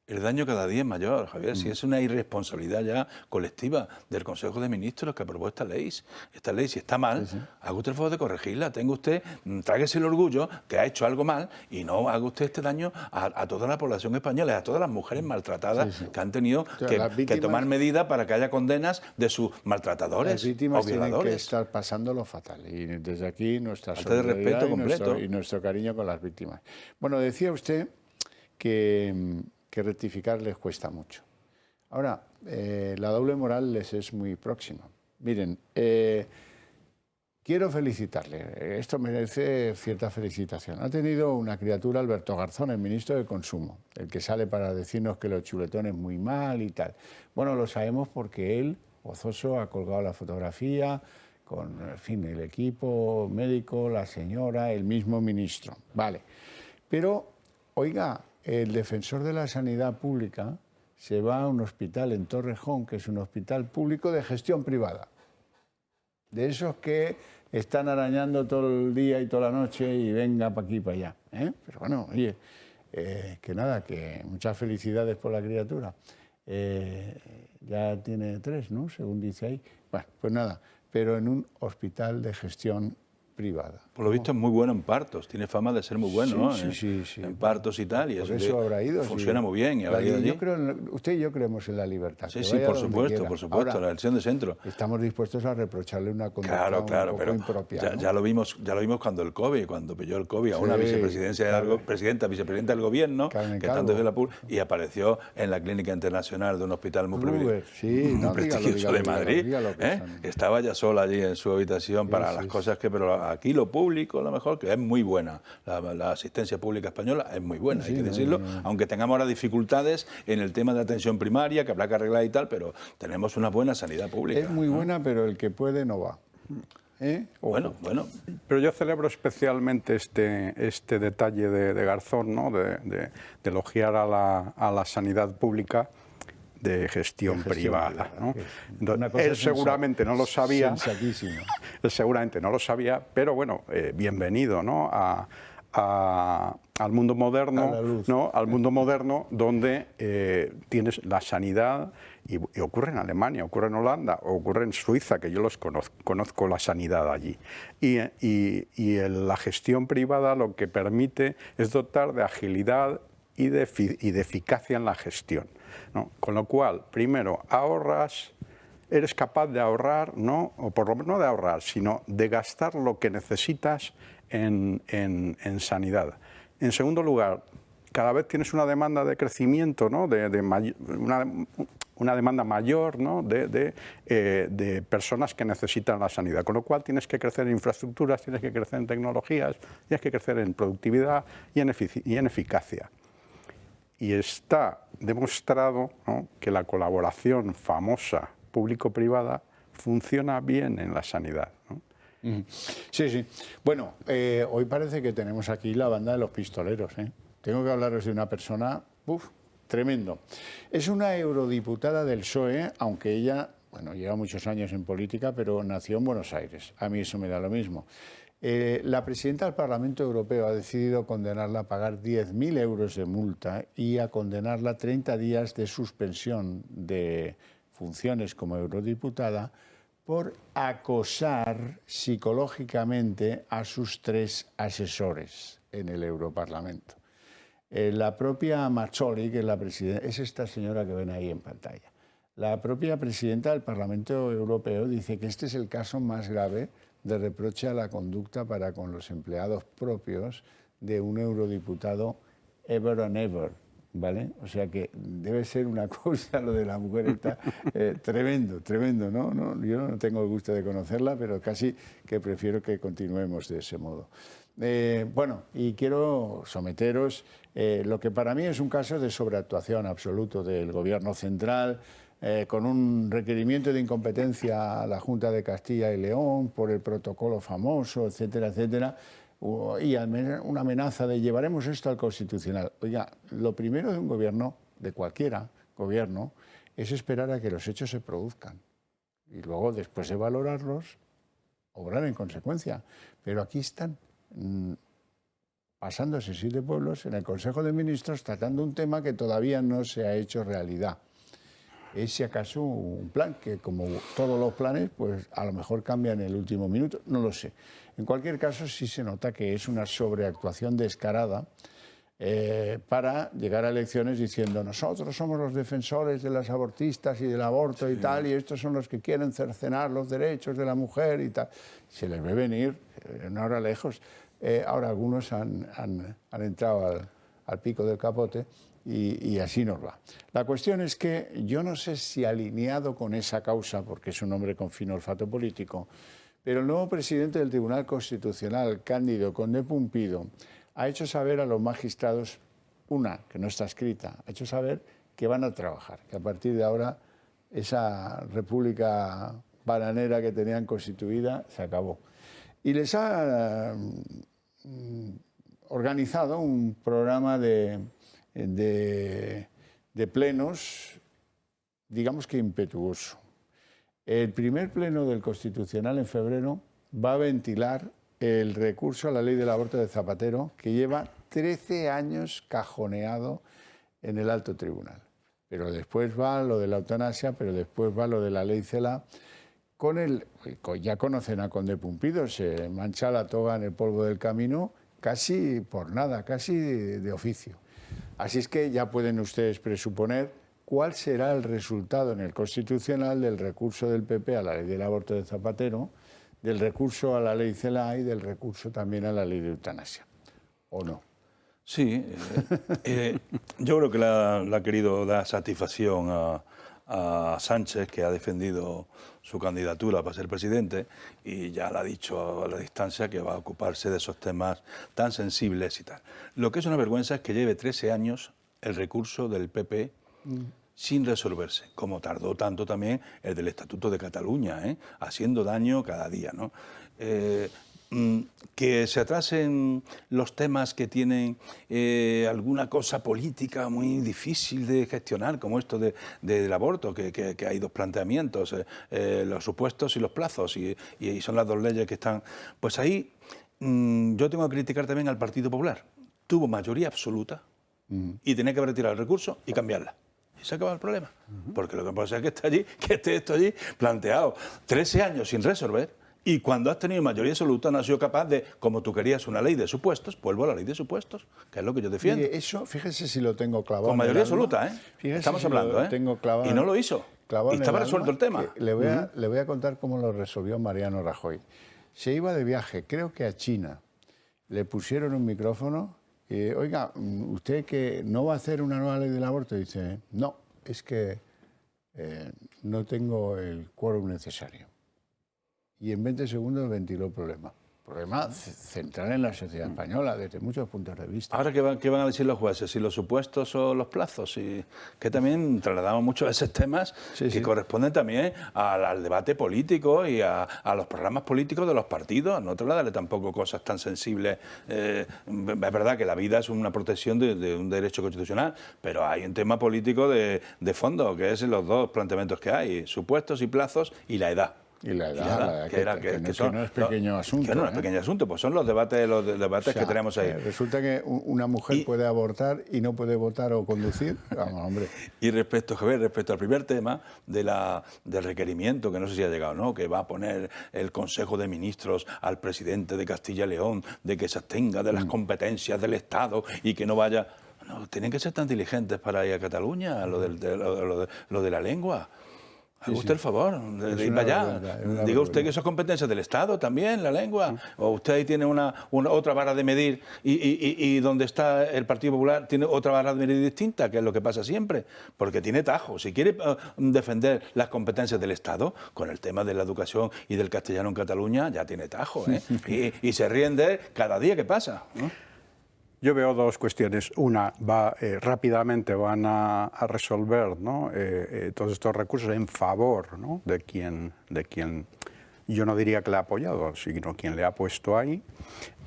El daño cada día es mayor, Javier, si es una irresponsabilidad ya colectiva del Consejo de Ministros que aprobó esta ley. Esta ley, si está mal, haga usted el favor de corregirla, tráguese el orgullo que ha hecho algo mal y no haga usted este daño a toda la población española, a todas las mujeres maltratadas que han tenido que tomar medidas para que haya condenas de sus maltratadores. Las víctimas o violadores. tienen que estar pasándolo fatal y desde aquí nuestra solidaridad y nuestro cariño con las víctimas. Bueno, decía usted que rectificar les cuesta mucho. Ahora, la doble moral les es muy próxima. Miren, quiero felicitarle, esto merece cierta felicitación. Ha tenido una criatura, Alberto Garzón, el ministro de Consumo, el que sale para decirnos que los chuletones muy mal y tal. Bueno, lo sabemos porque él, gozoso, ha colgado la fotografía con, en fin, el equipo médico, la señora, el mismo ministro. Vale, pero, oiga, el defensor de la sanidad pública se va a un hospital en Torrejón, que es un hospital público de gestión privada. De esos que están arañando todo el día y toda la noche y venga para aquí y para allá. Pero bueno, oye, que nada, que muchas felicidades por la criatura. ya tiene 3, ¿no? Según dice ahí. Bueno, pues nada, pero en un hospital de gestión privada. Por lo visto es muy bueno en partos, tiene fama de ser muy bueno, sí, ¿no? sí. En partos y tal, y por eso habrá ido. Funciona muy bien. Y yo creo, usted y yo creemos en la libertad. Sí, por supuesto, ahora, la elección de centro. Estamos dispuestos a reprocharle una conducta un poco impropia. Ya, ¿no? ya lo vimos cuando el COVID, cuando pilló el COVID a una vicepresidenta del gobierno, Carmen que Calvo. tanto es de la PUR, y apareció en la clínica internacional de un hospital muy prestigioso de Madrid. Estaba ya sola allí en su habitación para las cosas que... Pero aquí lo público, a lo mejor, que es muy buena. La asistencia pública española es muy buena, hay que decirlo, aunque tengamos ahora dificultades en el tema de atención primaria, que habrá que arreglar y tal, pero tenemos una buena sanidad pública. Es muy buena, pero el que puede no va. Bueno. Pero yo celebro especialmente este detalle de Garzón, ¿no? de elogiar a la sanidad pública de gestión privada, ¿no? Entonces, él seguramente no lo sabía. Él seguramente no lo sabía, pero bueno, bienvenido, ¿no? al mundo moderno, ¿no? Al mundo moderno donde tienes la sanidad y ocurre en Alemania, ocurre en Holanda, ocurre en Suiza, que yo los conozco la sanidad allí. Y la gestión privada lo que permite es dotar de agilidad y de eficacia en la gestión, ¿no? Con lo cual, primero, eres capaz de ahorrar, ¿no? O por lo menos no de ahorrar, sino de gastar lo que necesitas en sanidad. En segundo lugar, cada vez tienes una demanda de crecimiento, ¿no? Una demanda mayor, ¿no? de personas que necesitan la sanidad, con lo cual tienes que crecer en infraestructuras, tienes que crecer en tecnologías, tienes que crecer en productividad y en eficacia. Y está demostrado, ¿no? que la colaboración famosa público-privada funciona bien en la sanidad, ¿no? Sí. Bueno, hoy parece que tenemos aquí la banda de los pistoleros, ¿eh? Tengo que hablaros de una persona, tremendo. Es una eurodiputada del PSOE, aunque ella, lleva muchos años en política, pero nació en Buenos Aires. A mí eso me da lo mismo. La presidenta del Parlamento Europeo ha decidido condenarla a pagar 10.000 euros de multa y a condenarla a 30 días de suspensión de funciones como eurodiputada por acosar psicológicamente a sus 3 asesores en el Europarlamento. La propia Mazzoli, que es la presidenta, es esta señora que ven ahí en pantalla. La propia presidenta del Parlamento Europeo dice que este es el caso más grave de reproche a la conducta para con los empleados propios de un eurodiputado ever and ever, ¿vale? O sea que debe ser una cosa, lo de la mujer está tremendo, ¿no? Yo no tengo el gusto de conocerla, pero casi que prefiero que continuemos de ese modo. Y quiero someteros lo que para mí es un caso de sobreactuación absoluto del Gobierno central, con un requerimiento de incompetencia a la Junta de Castilla y León por el protocolo famoso, etcétera, etcétera, y una amenaza de llevaremos esto al Constitucional. Oiga, lo primero de un gobierno, de cualquiera gobierno, es esperar a que los hechos se produzcan y luego, después de valorarlos, obrar en consecuencia. Pero aquí están pasándose 7 pueblos en el Consejo de Ministros tratando un tema que todavía no se ha hecho realidad. Es si acaso un plan que, como todos los planes, pues a lo mejor cambia en el último minuto, no lo sé. En cualquier caso, sí se nota que es una sobreactuación descarada para llegar a elecciones diciendo nosotros somos los defensores de las abortistas y del aborto y tal, y estos son los que quieren cercenar los derechos de la mujer y tal. Se les ve venir una hora lejos. Ahora algunos han entrado al pico del capote. Y así nos va. La cuestión es que yo no sé si alineado con esa causa, porque es un hombre con fino olfato político, pero el nuevo presidente del Tribunal Constitucional, Cándido Conde Pumpido, ha hecho saber a los magistrados, que no está escrita, ha hecho saber que van a trabajar, que a partir de ahora esa república bananera que tenían constituida se acabó. Y les ha organizado un programa de plenos, digamos que impetuoso. El primer pleno del Constitucional en febrero va a ventilar el recurso a la ley del aborto de Zapatero, que lleva 13 años cajoneado en el alto tribunal. pero después va lo de la eutanasia, pero después va lo de la ley Celaá. Ya conocen a Conde Pumpido, se mancha la toga en el polvo del camino casi por nada, casi de oficio. Así es que ya pueden ustedes presuponer cuál será el resultado en el Constitucional del recurso del PP a la ley del aborto de Zapatero, del recurso a la ley Celaá y del recurso también a la ley de eutanasia. ¿O no? Sí, yo creo que le ha querido dar satisfacción a Sánchez, que ha defendido su candidatura para ser presidente, y ya le ha dicho a la distancia que va a ocuparse de esos temas tan sensibles y tal. Lo que es una vergüenza es que lleve 13 años el recurso del PP sin resolverse, como tardó tanto también el del Estatuto de Cataluña, haciendo daño cada día, ¿no? Que se atrasen los temas que tienen alguna cosa política muy difícil de gestionar, como esto del aborto, que hay dos planteamientos, los supuestos y los plazos, y son las dos leyes que están. Pues ahí yo tengo que criticar también al Partido Popular. Tuvo mayoría absoluta y tenía que retirar el recurso y cambiarla. Y se acaba el problema. Porque lo que pasa es que esté esto allí planteado 13 años sin resolver. Y cuando has tenido mayoría absoluta no has sido capaz de, como tú querías una ley de supuestos, vuelvo a la ley de supuestos, que es lo que yo defiendo. Mire, eso, fíjese si lo tengo clavado. Con mayoría absoluta, Fíjese estamos si hablando, lo tengo clavado, y no lo hizo. Y estaba resuelto el tema. Le voy a contar cómo lo resolvió Mariano Rajoy. Se iba de viaje, creo que a China. Le pusieron un micrófono y, oiga, ¿usted que no va a hacer una nueva ley del aborto? Y dice, no, es que no tengo el quórum necesario. Y en 20 segundos ventiló el problema. Problema central en la sociedad española, desde muchos puntos de vista. Ahora, ¿qué van a decir los jueces? ¿Si los supuestos o los plazos? Y que también trasladamos muchos de esos temas que corresponden también al debate político y a los programas políticos de los partidos. No trasladarle tampoco cosas tan sensibles. Es verdad que la vida es una protección de un derecho constitucional, pero hay un tema político de fondo, que es los dos planteamientos que hay, supuestos y plazos, y la edad. Y la edad, que no es pequeño asunto. Que no es pequeño asunto, pues son los debates que tenemos ahí. Resulta que una mujer puede abortar y no puede votar o conducir. Vamos, hombre. Y respecto al primer tema del requerimiento, que no sé si ha llegado o no, que va a poner el Consejo de Ministros al presidente de Castilla y León de que se abstenga de las competencias del Estado y que no vaya. No, tienen que ser tan diligentes para ir a Cataluña, lo de la lengua. Haga usted el favor de ir para allá. Diga usted que eso es competencia del Estado también, la lengua. O usted ahí tiene otra vara de medir y donde está el Partido Popular tiene otra vara de medir distinta, que es lo que pasa siempre. Porque tiene tajo. Si quiere defender las competencias del Estado, con el tema de la educación y del castellano en Cataluña, ya tiene tajo. Y se ríen de él cada día que pasa, ¿no? Yo veo dos cuestiones. Una, rápidamente van a resolver, ¿no? Todos estos recursos en favor, ¿no? de quien yo no diría que le ha apoyado, sino quien le ha puesto ahí.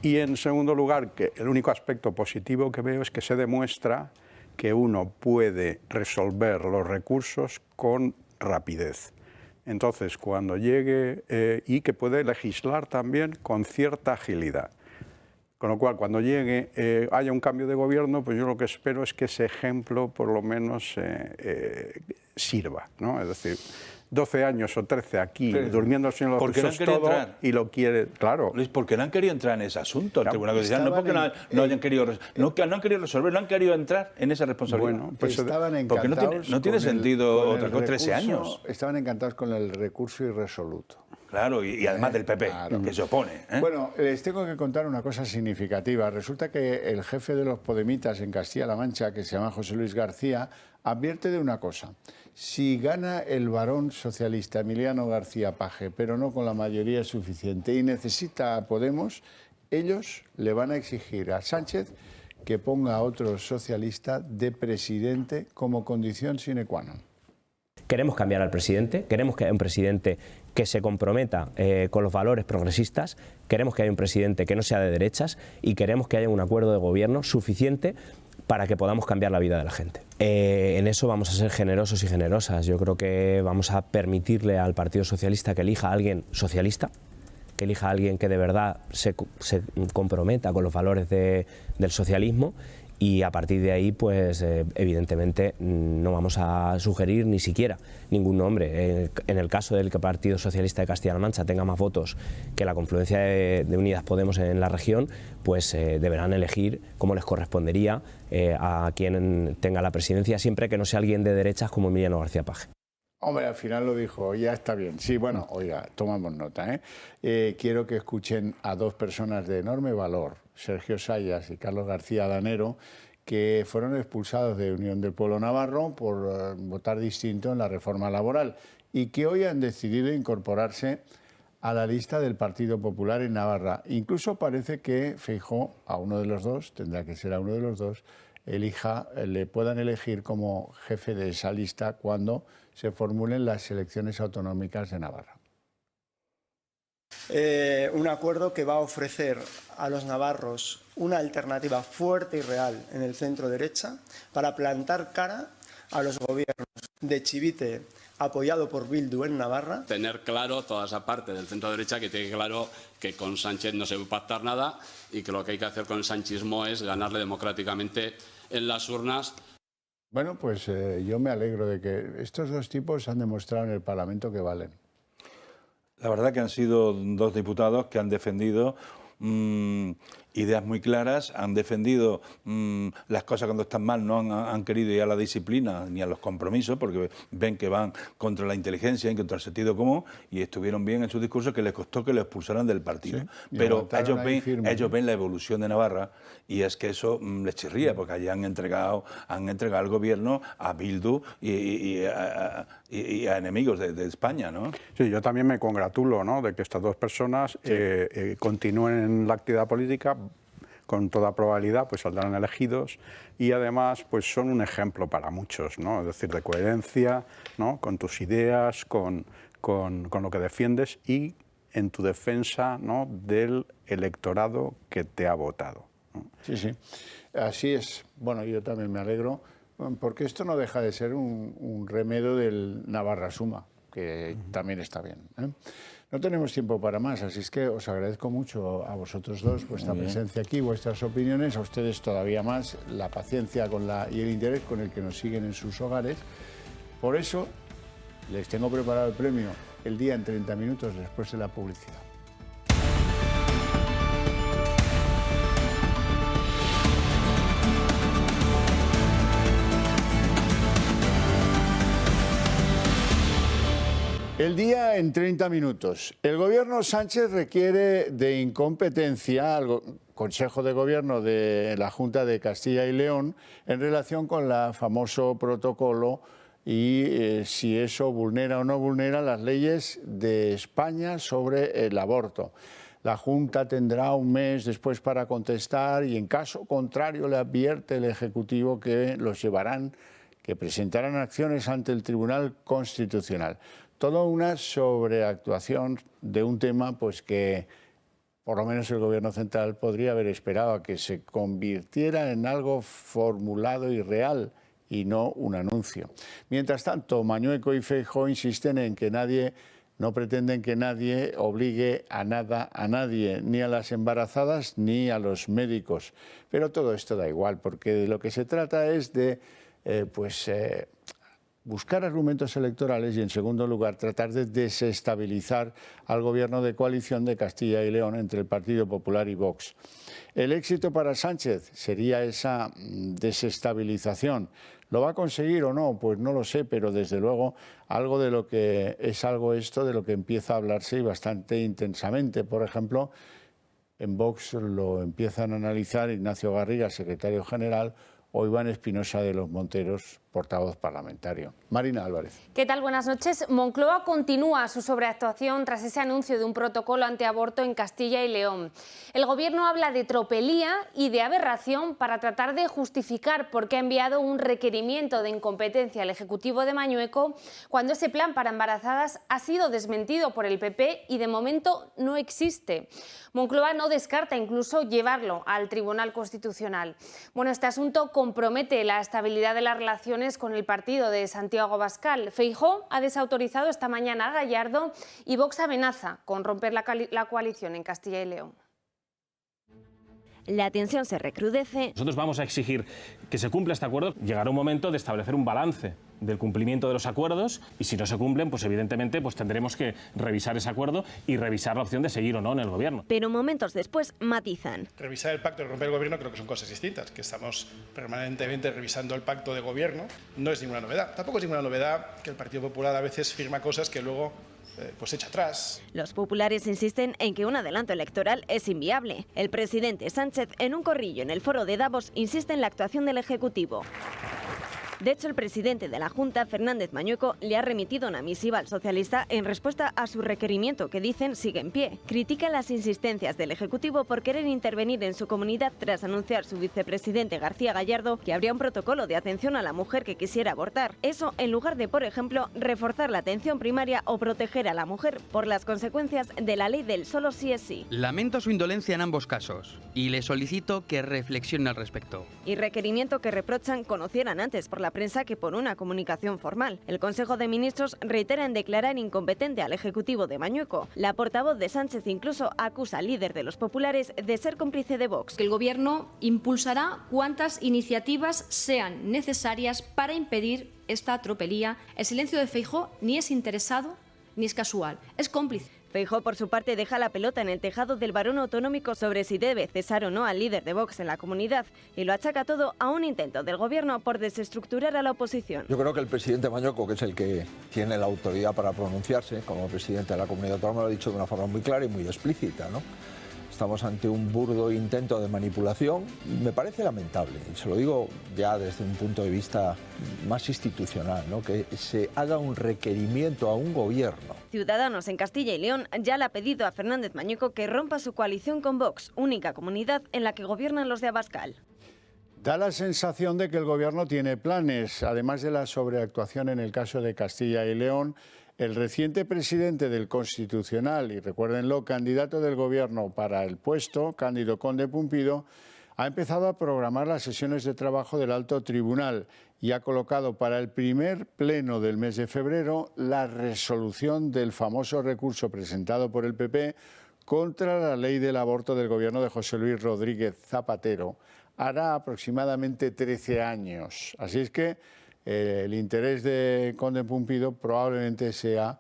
Y en segundo lugar, que el único aspecto positivo que veo es que se demuestra que uno puede resolver los recursos con rapidez. Entonces, cuando llegue, y que puede legislar también con cierta agilidad. Con lo cual, cuando llegue, haya un cambio de gobierno, pues yo lo que espero es que ese ejemplo por lo menos sirva, ¿no? Es decir, 12 años o 13 aquí, durmiendo el señor ¿por qué no han querido entrar? Y lo quiere, claro. Luis, ¿por qué no han querido entrar en ese asunto? El Tribunal Constitucional, no porque no hayan querido resolver, no han querido entrar en esa responsabilidad. Bueno, pues estaban encantados. Porque no tiene sentido otra cosa, 13 años. Estaban encantados con el recurso irresoluto. Claro, y además del PP, que se opone. Bueno, les tengo que contar una cosa significativa. Resulta que el jefe de los podemitas en Castilla-La Mancha, que se llama José Luis García, advierte de una cosa. Si gana el varón socialista Emiliano García Paje, pero no con la mayoría suficiente y necesita a Podemos, ellos le van a exigir a Sánchez que ponga a otro socialista de presidente como condición sine qua non. Queremos cambiar al presidente, queremos que haya un presidente que se comprometa con los valores progresistas, queremos que haya un presidente que no sea de derechas y queremos que haya un acuerdo de gobierno suficiente para que podamos cambiar la vida de la gente. En eso vamos a ser generosos y generosas. Yo creo que vamos a permitirle al Partido Socialista que elija a alguien socialista, que elija a alguien que de verdad se comprometa con los valores del socialismo y a partir de ahí, pues evidentemente no vamos a sugerir ni siquiera ningún nombre. En el caso del que el Partido Socialista de Castilla-La Mancha tenga más votos que la confluencia de Unidas Podemos en la región, pues deberán elegir como les correspondería a quien tenga la presidencia, siempre que no sea alguien de derechas como Emiliano García Paje. Hombre, al final lo dijo, ya está bien. Sí, bueno, oiga, tomamos nota. Quiero que escuchen a dos personas de enorme valor, Sergio Sayas y Carlos García Danero, que fueron expulsados de Unión del Pueblo Navarro por votar distinto en la reforma laboral y que hoy han decidido incorporarse a la lista del Partido Popular en Navarra. Incluso parece que Feijóo, a uno de los dos, tendrá que ser a uno de los dos, le puedan elegir como jefe de esa lista cuando se formulen las elecciones autonómicas de Navarra. Un acuerdo que va a ofrecer a los navarros una alternativa fuerte y real en el centro derecha para plantar cara a los gobiernos de Chivite apoyado por Bildu en Navarra. Tener claro toda esa parte del centro derecha que tiene claro que con Sánchez no se va a pactar nada y que lo que hay que hacer con el sanchismo es ganarle democráticamente en las urnas. Bueno, pues yo me alegro de que estos dos tipos han demostrado en el Parlamento que valen. La verdad que han sido dos diputados que han defendido ideas muy claras, han defendido las cosas cuando están mal, no han querido ir a la disciplina ni a los compromisos, porque ven que van contra la inteligencia y contra el sentido común, y estuvieron bien en sus discursos, que les costó que lo expulsaran del partido. Sí, pero ellos ven la evolución de Navarra, y es que eso les chirría, porque allí han entregado el gobierno a Bildu y a enemigos de España, ¿no? Sí, yo también me congratulo, ¿no?, de que estas dos personas continúen en la actividad política. Con toda probabilidad pues saldrán elegidos y además pues son un ejemplo para muchos, ¿no? Es decir, de coherencia, ¿no?, con tus ideas, con lo que defiendes y en tu defensa, ¿no?, del electorado que te ha votado, ¿no? Sí, sí, así es. Bueno, yo también me alegro, porque esto no deja de ser un remedio del Navarra Suma, que también está bien, ¿eh? No tenemos tiempo para más, así es que os agradezco mucho a vosotros dos vuestra presencia aquí, vuestras opiniones, a ustedes todavía más la paciencia y el interés con el que nos siguen en sus hogares. Por eso les tengo preparado el premio El Día en 30 minutos después de la publicidad. El día en 30 minutos. El gobierno Sánchez requiere de incompetencia al Consejo de Gobierno de la Junta de Castilla y León en relación con el famoso protocolo y si eso vulnera o no vulnera las leyes de España sobre el aborto. La Junta tendrá un mes después para contestar y en caso contrario le advierte el Ejecutivo que presentarán acciones ante el Tribunal Constitucional. Toda una sobreactuación de un tema pues que por lo menos el Gobierno central podría haber esperado a que se convirtiera en algo formulado y real y no un anuncio. Mientras tanto, Mañueco y Feijóo insisten en que no pretenden que nadie obligue a nada a nadie, ni a las embarazadas ni a los médicos. Pero todo esto da igual, porque de lo que se trata es de buscar argumentos electorales y, en segundo lugar, tratar de desestabilizar al gobierno de coalición de Castilla y León entre el Partido Popular y Vox. El éxito para Sánchez sería esa desestabilización. ¿Lo va a conseguir o no? Pues no lo sé, pero desde luego algo de lo que empieza a hablarse y bastante intensamente. Por ejemplo, en Vox lo empiezan a analizar Ignacio Garriga, secretario general, o Iván Espinosa de los Monteros, portavoz parlamentario. Marina Álvarez. ¿Qué tal? Buenas noches. Moncloa continúa su sobreactuación tras ese anuncio de un protocolo antiaborto en Castilla y León. El Gobierno habla de tropelía y de aberración para tratar de justificar por qué ha enviado un requerimiento de incompetencia al Ejecutivo de Mañueco cuando ese plan para embarazadas ha sido desmentido por el PP y de momento no existe. Moncloa no descarta incluso llevarlo al Tribunal Constitucional. Bueno, este asunto compromete la estabilidad de las relaciones con el partido de Santiago Abascal. Feijóo ha desautorizado esta mañana a Gallardo y Vox amenaza con romper la coalición en Castilla y León. la tensión se recrudece. Nosotros vamos a exigir que se cumpla este acuerdo. Llegará un momento de establecer un balance del cumplimiento de los acuerdos y si no se cumplen, pues evidentemente tendremos que revisar ese acuerdo y revisar la opción de seguir o no en el gobierno. Pero momentos después matizan. Revisar el pacto y romper el gobierno creo que son cosas distintas, que estamos permanentemente revisando el pacto de gobierno, no es ninguna novedad. Tampoco es ninguna novedad que el Partido Popular a veces firma cosas que luego pues echa atrás. Los populares insisten en que un adelanto electoral es inviable. El presidente Sánchez, en un corrillo en el foro de Davos, insiste en la actuación del Ejecutivo. De hecho, el presidente de la Junta, Fernández Mañueco, le ha remitido una misiva al socialista en respuesta a su requerimiento, que dicen sigue en pie. Critica las insistencias del Ejecutivo por querer intervenir en su comunidad tras anunciar su vicepresidente García Gallardo que habría un protocolo de atención a la mujer que quisiera abortar. Eso en lugar de, por ejemplo, reforzar la atención primaria o proteger a la mujer por las consecuencias de la ley del solo sí es sí. Lamento su indolencia en ambos casos y le solicito que reflexione al respecto. Y requerimiento que reprochan conocieran antes por la prensa que por una comunicación formal. El Consejo de Ministros reitera en declarar incompetente al Ejecutivo de Mañueco. La portavoz de Sánchez incluso acusa al líder de los populares de ser cómplice de Vox. Que el Gobierno impulsará cuantas iniciativas sean necesarias para impedir esta tropelía. El silencio de Feijóo ni es interesado ni es casual, es cómplice. Feijóo, por su parte, deja la pelota en el tejado del varón autonómico sobre si debe cesar o no al líder de Vox en la comunidad y lo achaca todo a un intento del gobierno por desestructurar a la oposición. Yo creo que el presidente Mañueco, que es el que tiene la autoridad para pronunciarse como presidente de la comunidad autónoma, lo ha dicho de una forma muy clara y muy explícita, ¿no? Estamos ante un burdo intento de manipulación y me parece lamentable, y se lo digo ya desde un punto de vista más institucional, ¿no? Que se haga un requerimiento a un gobierno. Ciudadanos en Castilla y León ya le ha pedido a Fernández Mañueco que rompa su coalición con Vox, única comunidad en la que gobiernan los de Abascal. Da la sensación de que el gobierno tiene planes, además de la sobreactuación en el caso de Castilla y León. El reciente presidente del Constitucional, y recuérdenlo, candidato del Gobierno para el puesto, Cándido Conde Pumpido, ha empezado a programar las sesiones de trabajo del Alto Tribunal y ha colocado para el primer pleno del mes de febrero la resolución del famoso recurso presentado por el PP contra la ley del aborto del Gobierno de José Luis Rodríguez Zapatero. Hará aproximadamente 13 años. Así es que el interés de Conde Pumpido probablemente sea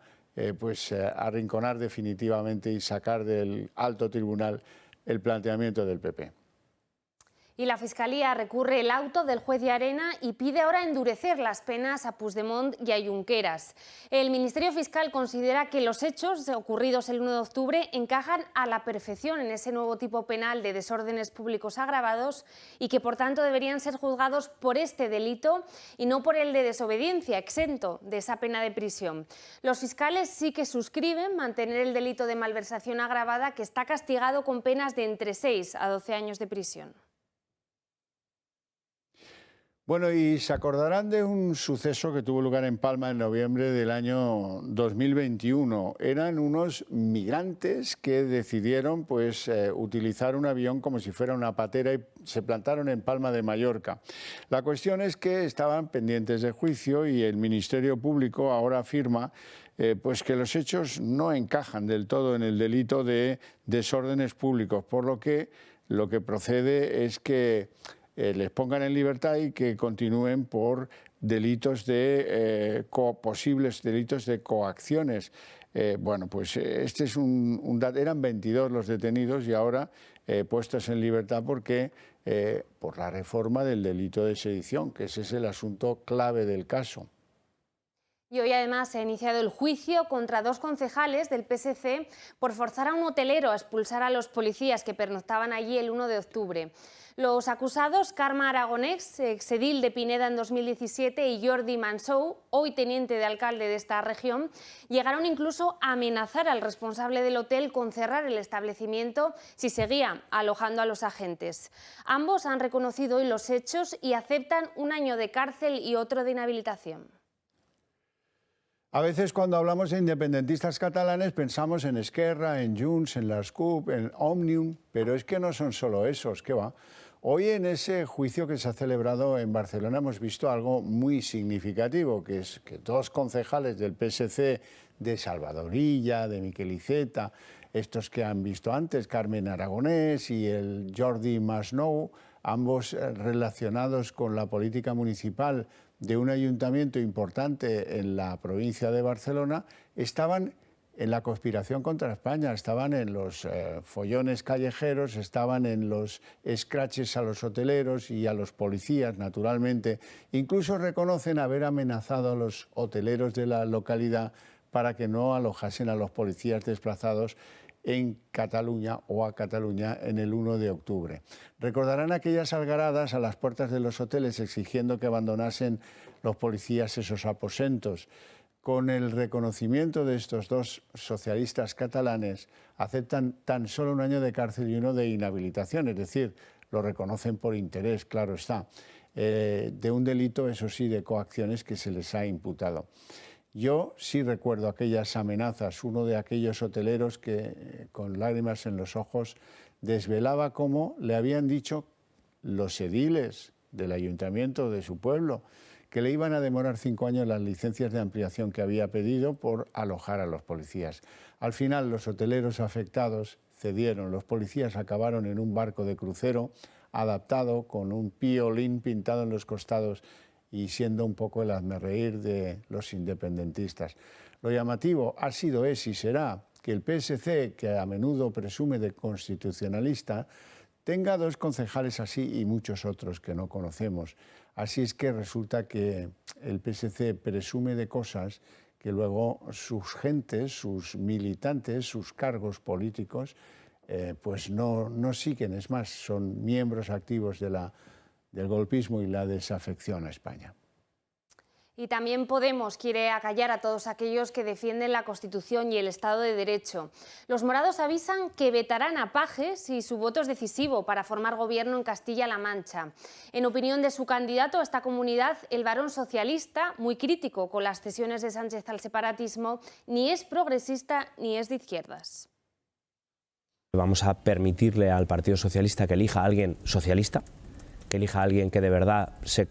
arrinconar definitivamente y sacar del Alto Tribunal el planteamiento del PP. Y la Fiscalía recurre el auto del juez Llarena y pide ahora endurecer las penas a Puigdemont y a Junqueras. El Ministerio Fiscal considera que los hechos ocurridos el 1 de octubre encajan a la perfección en ese nuevo tipo penal de desórdenes públicos agravados y que por tanto deberían ser juzgados por este delito y no por el de desobediencia, exento de esa pena de prisión. Los fiscales sí que suscriben mantener el delito de malversación agravada, que está castigado con penas de entre 6 a 12 años de prisión. Bueno, y se acordarán de un suceso que tuvo lugar en Palma en noviembre del año 2021. Eran unos migrantes que decidieron utilizar un avión como si fuera una patera y se plantaron en Palma de Mallorca. La cuestión es que estaban pendientes de juicio y el Ministerio Público ahora afirma que los hechos no encajan del todo en el delito de desórdenes públicos, por lo que procede es que les pongan en libertad y que continúen por delitos de posibles delitos de coacciones. Este es un dato. Eran 22 los detenidos y ahora puestos en libertad porque por la reforma del delito de sedición, que ese es el asunto clave del caso. Y hoy además se ha iniciado el juicio contra 2 concejales del PSC por forzar a un hotelero a expulsar a los policías que pernoctaban allí el 1 de octubre. Los acusados, Carme Aragonès, exedil de Pineda en 2017, y Jordi Mansou, hoy teniente de alcalde de esta región, llegaron incluso a amenazar al responsable del hotel con cerrar el establecimiento si seguía alojando a los agentes. Ambos han reconocido hoy los hechos y aceptan 1 año de cárcel y otro de inhabilitación. A veces cuando hablamos de independentistas catalanes pensamos en Esquerra, en Junts, en las CUP, en Òmnium, pero es que no son solo esos, ¿qué va? Hoy en ese juicio que se ha celebrado en Barcelona hemos visto algo muy significativo, que es que 2 concejales del PSC, de Salvador Illa, de Miquel Iceta, estos que han visto antes, Carmen Aragonés y el Jordi Masnou, ambos relacionados con la política municipal de un ayuntamiento importante en la provincia de Barcelona, estaban en la conspiración contra España, estaban en los follones callejeros, estaban en los escraches a los hoteleros y a los policías, naturalmente. Incluso reconocen haber amenazado a los hoteleros de la localidad para que no alojasen a los policías desplazados en Cataluña o a Cataluña en el 1 de octubre. Recordarán aquellas algaradas a las puertas de los hoteles exigiendo que abandonasen los policías esos aposentos. Con el reconocimiento de estos dos socialistas catalanes, aceptan tan solo 1 año de cárcel y 1 de inhabilitación, es decir, lo reconocen por interés, claro está, de un delito, eso sí, de coacciones que se les ha imputado. Yo sí recuerdo aquellas amenazas, uno de aquellos hoteleros que con lágrimas en los ojos desvelaba cómo le habían dicho los ediles del ayuntamiento de su pueblo que le iban a demorar 5 años las licencias de ampliación que había pedido por alojar a los policías. Al final los hoteleros afectados cedieron, los policías acabaron en un barco de crucero adaptado con un piolín pintado en los costados y siendo un poco el hazmerreír de los independentistas. Lo llamativo ha sido, es y será que el PSC, que a menudo presume de constitucionalista, tenga 2 concejales así y muchos otros que no conocemos. Así es que resulta que el PSC presume de cosas que luego sus gentes, sus militantes, sus cargos políticos, pues no siguen. Es más, son miembros activos del golpismo y la desafección a España. Y también Podemos quiere acallar a todos aquellos que defienden la Constitución y el Estado de Derecho. Los morados avisan que vetarán a Pajes y su voto es decisivo para formar gobierno en Castilla-La Mancha. En opinión de su candidato a esta comunidad, el varón socialista, muy crítico con las cesiones de Sánchez al separatismo, ni es progresista ni es de izquierdas. Vamos a permitirle al Partido Socialista que elija a alguien socialista, que elija a alguien que de verdad se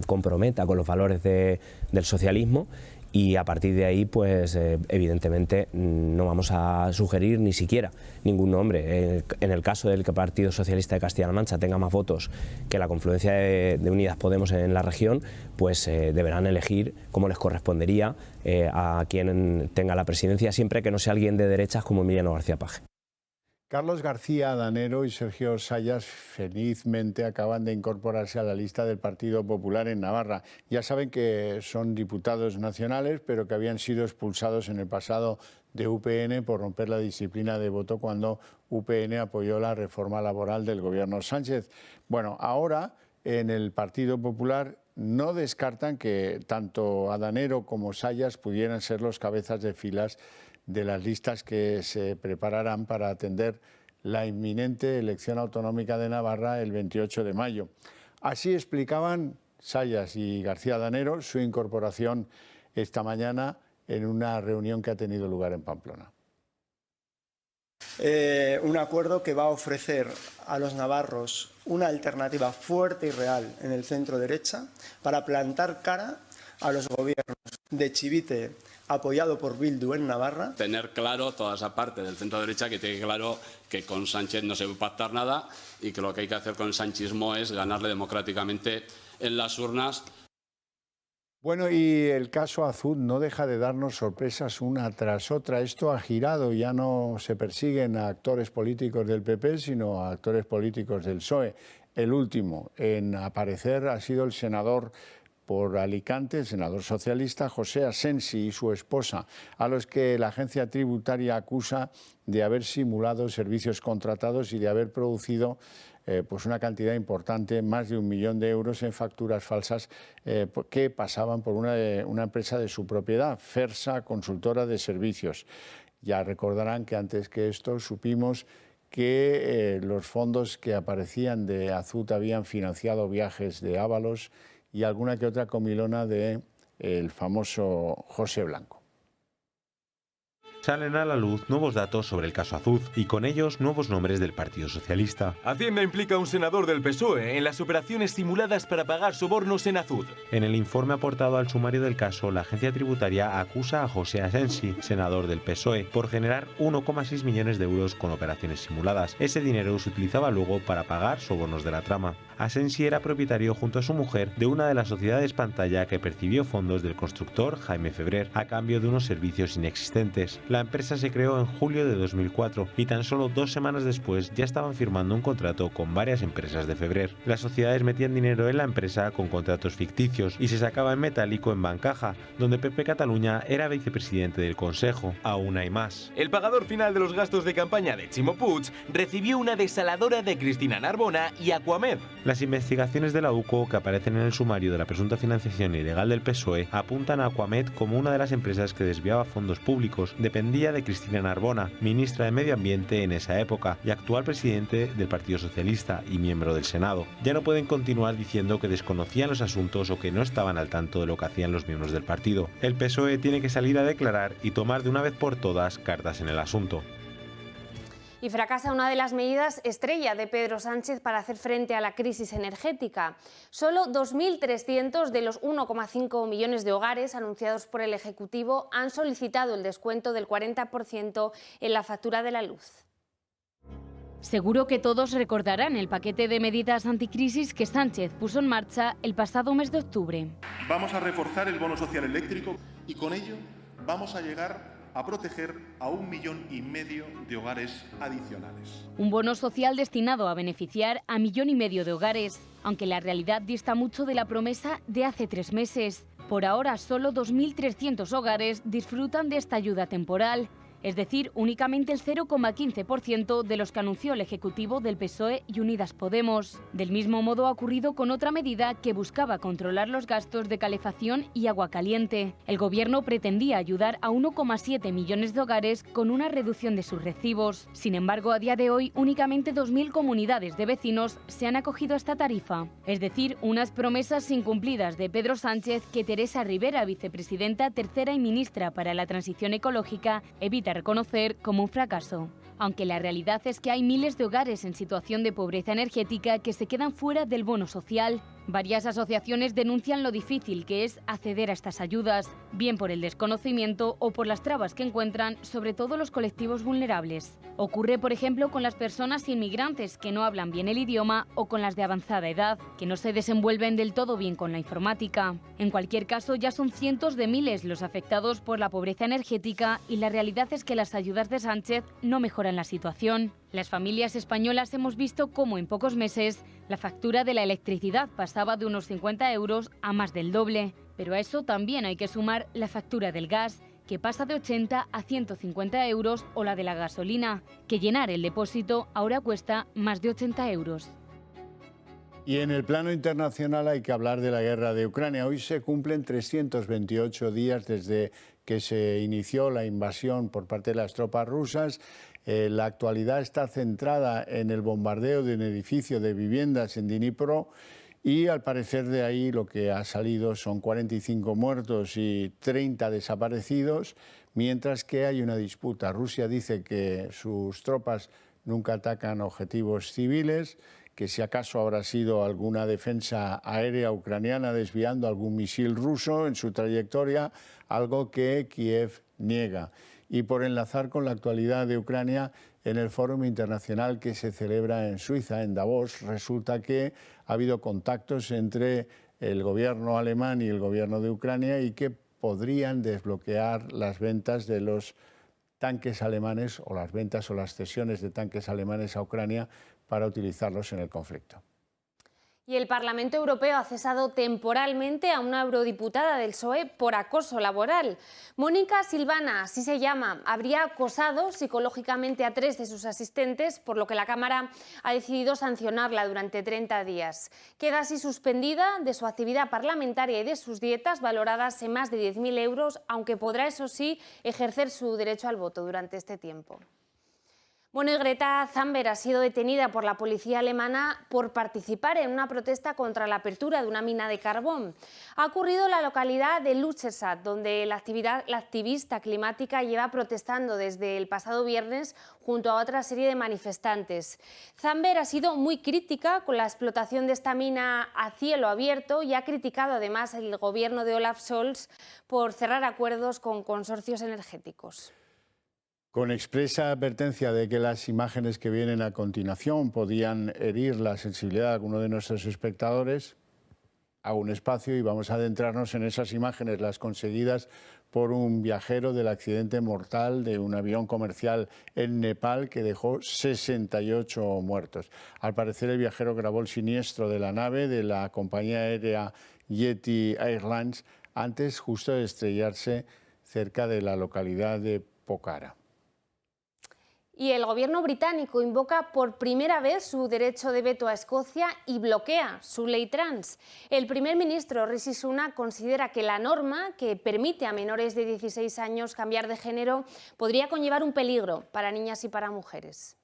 comprometa con los valores del socialismo, y a partir de ahí, pues evidentemente no vamos a sugerir ni siquiera ningún nombre. En el caso del que el Partido Socialista de Castilla-La Mancha tenga más votos que la confluencia de Unidas Podemos en la región, pues deberán elegir como les correspondería a quien tenga la presidencia, siempre que no sea alguien de derechas como Emiliano García Paje. Carlos García Danero y Sergio Sayas felizmente acaban de incorporarse a la lista del Partido Popular en Navarra. Ya saben que son diputados nacionales, pero que habían sido expulsados en el pasado de UPN por romper la disciplina de voto cuando UPN apoyó la reforma laboral del gobierno Sánchez. Bueno, ahora en el Partido Popular no descartan que tanto Danero como Sayas pudieran ser los cabezas de filas de las listas que se prepararán para atender la inminente elección autonómica de Navarra el 28 de mayo. Así explicaban Sayas y García Danero su incorporación esta mañana en una reunión que ha tenido lugar en Pamplona. Un acuerdo que va a ofrecer a los navarros una alternativa fuerte y real en el centro derecha para plantar cara a los gobiernos de Chivite, apoyado por Bildu en Navarra. Tener claro toda esa parte del centro derecha que tiene claro que con Sánchez no se puede pactar nada y que lo que hay que hacer con el sanchismo es ganarle democráticamente en las urnas. Bueno, y el caso Azud no deja de darnos sorpresas una tras otra. Esto ha girado, ya no se persiguen a actores políticos del PP, sino a actores políticos del PSOE. El último en aparecer ha sido el senador por Alicante, el senador socialista José Asensi y su esposa, a los que la agencia tributaria acusa de haber simulado servicios contratados y de haber producido pues una cantidad importante, más de 1 millón de euros en facturas falsas que pasaban por una empresa de su propiedad, Fersa Consultora de Servicios. Ya recordarán que antes que esto supimos que los fondos que aparecían de Azud habían financiado viajes de Ábalos y alguna que otra comilona del famoso José Blanco. salen a la luz nuevos datos sobre el caso Azud y con ellos nuevos nombres del Partido Socialista. Hacienda implica a un senador del PSOE en las operaciones simuladas para pagar sobornos en Azud. En el informe aportado al sumario del caso, la agencia tributaria acusa a José Asensi, senador del PSOE, por generar 1,6 millones de euros con operaciones simuladas. Ese dinero se utilizaba luego para pagar sobornos de la trama. Asensi era propietario junto a su mujer de una de las sociedades pantalla que percibió fondos del constructor Jaime Febrer a cambio de unos servicios inexistentes. La empresa se creó en julio de 2004 y tan solo 2 semanas después ya estaban firmando un contrato con varias empresas de Febrer. Las sociedades metían dinero en la empresa con contratos ficticios y se sacaba en metálico en Bancaja, donde Pepe Cataluña era vicepresidente del Consejo. Aún hay más. El pagador final de los gastos de campaña de Chimo Puig recibió una desaladora de Cristina Narbona y Aquamed. Las investigaciones de la UCO que aparecen en el sumario de la presunta financiación ilegal del PSOE apuntan a Aquamed como una de las empresas que desviaba fondos públicos. Dependía de Cristina Narbona, ministra de Medio Ambiente en esa época y actual presidente del Partido Socialista y miembro del Senado. Ya no pueden continuar diciendo que desconocían los asuntos o que no estaban al tanto de lo que hacían los miembros del partido. El PSOE tiene que salir a declarar y tomar de una vez por todas cartas en el asunto. Y fracasa una de las medidas estrella de Pedro Sánchez para hacer frente a la crisis energética. Solo 2.300 de los 1,5 millones de hogares anunciados por el Ejecutivo han solicitado el descuento del 40% en la factura de la luz. Seguro que todos recordarán el paquete de medidas anticrisis que Sánchez puso en marcha el pasado mes de octubre. Vamos a reforzar el bono social eléctrico y con ello vamos a llegar a proteger a 1,5 millones de hogares adicionales. Un bono social destinado a beneficiar a 1,5 millones de hogares, aunque la realidad dista mucho de la promesa de hace 3 meses. Por ahora, solo 2.300 hogares disfrutan de esta ayuda temporal, es decir, únicamente el 0,15% de los que anunció el Ejecutivo del PSOE y Unidas Podemos. Del mismo modo ha ocurrido con otra medida que buscaba controlar los gastos de calefacción y agua caliente. El Gobierno pretendía ayudar a 1,7 millones de hogares con una reducción de sus recibos. Sin embargo, a día de hoy, únicamente 2.000 comunidades de vecinos se han acogido a esta tarifa. Es decir, unas promesas incumplidas de Pedro Sánchez que Teresa Rivera, vicepresidenta tercera y ministra para la Transición Ecológica, evita reconocer como un fracaso. Aunque la realidad es que hay miles de hogares en situación de pobreza energética que se quedan fuera del bono social. Varias asociaciones denuncian lo difícil que es acceder a estas ayudas, bien por el desconocimiento o por las trabas que encuentran, sobre todo los colectivos vulnerables. Ocurre, por ejemplo, con las personas inmigrantes que no hablan bien el idioma o con las de avanzada edad, que no se desenvuelven del todo bien con la informática. En cualquier caso, ya son cientos de miles los afectados por la pobreza energética y la realidad es que las ayudas de Sánchez no mejoran la situación. Las familias españolas hemos visto cómo en pocos meses la factura de la electricidad pasaba de unos 50 euros a más del doble. Pero a eso también hay que sumar la factura del gas, que pasa de 80 a 150 euros, o la de la gasolina, que llenar el depósito ahora cuesta más de 80 euros. Y en el plano internacional hay que hablar de la guerra de Ucrania. Hoy se cumplen 328 días desde que se inició la invasión por parte de las tropas rusas. La actualidad está centrada en el bombardeo de un edificio de viviendas en Dnipro y al parecer de ahí lo que ha salido son 45 muertos y 30 desaparecidos, mientras que hay una disputa. Rusia dice que sus tropas nunca atacan objetivos civiles, que si acaso habrá sido alguna defensa aérea ucraniana desviando algún misil ruso en su trayectoria, algo que Kiev niega. Y por enlazar con la actualidad de Ucrania, en el Foro Internacional que se celebra en Suiza, en Davos, resulta que ha habido contactos entre el gobierno alemán y el gobierno de Ucrania y que podrían desbloquear las ventas de los tanques alemanes o las ventas o las cesiones de tanques alemanes a Ucrania para utilizarlos en el conflicto. Y el Parlamento Europeo ha cesado temporalmente a una eurodiputada del PSOE por acoso laboral. Mónica Silvana, así se llama, habría acosado psicológicamente a 3 de sus asistentes, por lo que la Cámara ha decidido sancionarla durante 30 días. Queda así suspendida de su actividad parlamentaria y de sus dietas, valoradas en más de 10.000 euros, aunque podrá, eso sí, ejercer su derecho al voto durante este tiempo. Bueno, y Greta Thunberg ha sido detenida por la policía alemana por participar en una protesta contra la apertura de una mina de carbón. Ha ocurrido en la localidad de Lützerath, donde la activista climática lleva protestando desde el pasado viernes junto a otra serie de manifestantes. Thunberg ha sido muy crítica con la explotación de esta mina a cielo abierto y ha criticado además el gobierno de Olaf Scholz por cerrar acuerdos con consorcios energéticos. Con expresa advertencia de que las imágenes que vienen a continuación podían herir la sensibilidad de alguno de nuestros espectadores, hago un espacio y vamos a adentrarnos en esas imágenes, las conseguidas por un viajero del accidente mortal de un avión comercial en Nepal que dejó 68 muertos. Al parecer, el viajero grabó el siniestro de la nave de la compañía aérea Yeti Airlines antes justo de estrellarse cerca de la localidad de Pokhara. Y el gobierno británico invoca por primera vez su derecho de veto a Escocia y bloquea su ley trans. El primer ministro Rishi Sunak considera que la norma que permite a menores de 16 años cambiar de género podría conllevar un peligro para niñas y para mujeres.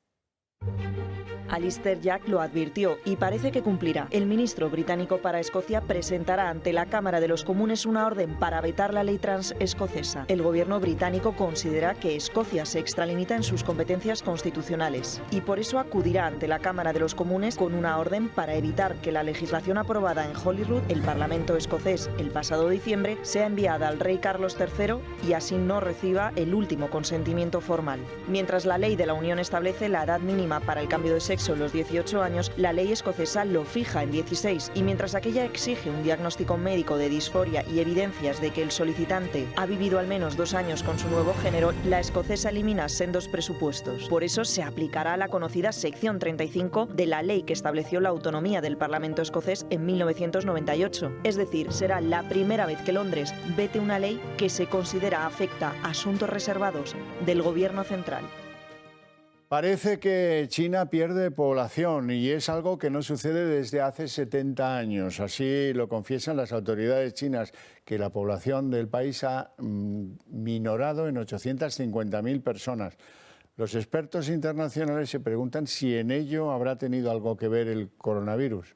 Alistair Jack lo advirtió y parece que cumplirá. El ministro británico para Escocia presentará ante la Cámara de los Comunes una orden para vetar la ley trans escocesa. El gobierno británico considera que Escocia se extralimita en sus competencias constitucionales y por eso acudirá ante la Cámara de los Comunes con una orden para evitar que la legislación aprobada en Holyrood, el Parlamento escocés, el pasado diciembre, sea enviada al rey Carlos III y así no reciba el último consentimiento formal. Mientras la ley de la Unión establece la edad mínima para el cambio de sexo en los 18 años, la ley escocesa lo fija en 16 y mientras aquella exige un diagnóstico médico de disforia y evidencias de que el solicitante ha vivido al menos 2 años con su nuevo género, la escocesa elimina sendos presupuestos. Por eso se aplicará la conocida sección 35 de la ley que estableció la autonomía del Parlamento escocés en 1998. Es decir, será la primera vez que Londres vete una ley que se considera afecta a asuntos reservados del gobierno central. Parece que China pierde población y es algo que no sucede desde hace 70 años. Así lo confiesan las autoridades chinas, que la población del país ha minorado en 850.000 personas. Los expertos internacionales se preguntan si en ello habrá tenido algo que ver el coronavirus.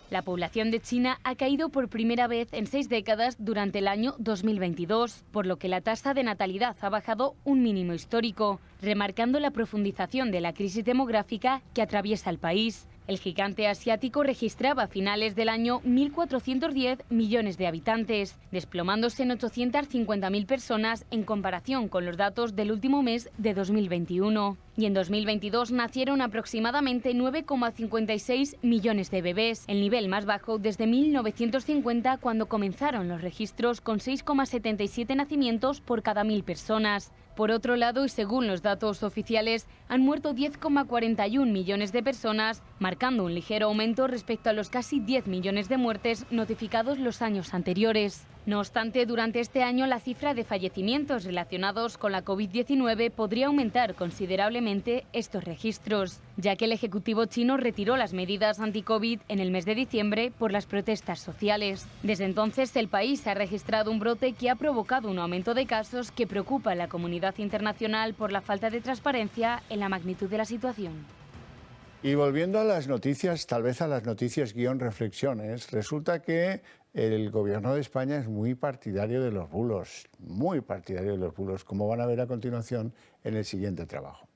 La población de China ha caído por primera vez en 6 décadas durante el año 2022, por lo que la tasa de natalidad ha bajado un mínimo histórico, remarcando la profundización de la crisis demográfica que atraviesa el país. El gigante asiático registraba a finales del año 1.410 millones de habitantes, desplomándose en 850.000 personas en comparación con los datos del último mes de 2021. Y en 2022 nacieron aproximadamente 9,56 millones de bebés, el nivel más bajo desde 1950, cuando comenzaron los registros con 6,77 nacimientos por cada 1.000 personas. Por otro lado, y según los datos oficiales, han muerto 10,41 millones de personas, marcando un ligero aumento respecto a los casi 10 millones de muertes notificados los años anteriores. No obstante, durante este año la cifra de fallecimientos relacionados con la COVID-19 podría aumentar considerablemente estos registros, ya que el Ejecutivo chino retiró las medidas anti-COVID en el mes de diciembre por las protestas sociales. Desde entonces, el país ha registrado un brote que ha provocado un aumento de casos que preocupa a la comunidad internacional por la falta de transparencia en la magnitud de la situación. Y volviendo a las noticias, tal vez a las noticias guión reflexiones, resulta que el gobierno de España es muy partidario de los bulos, muy partidario de los bulos, como van a ver a continuación en el siguiente trabajo.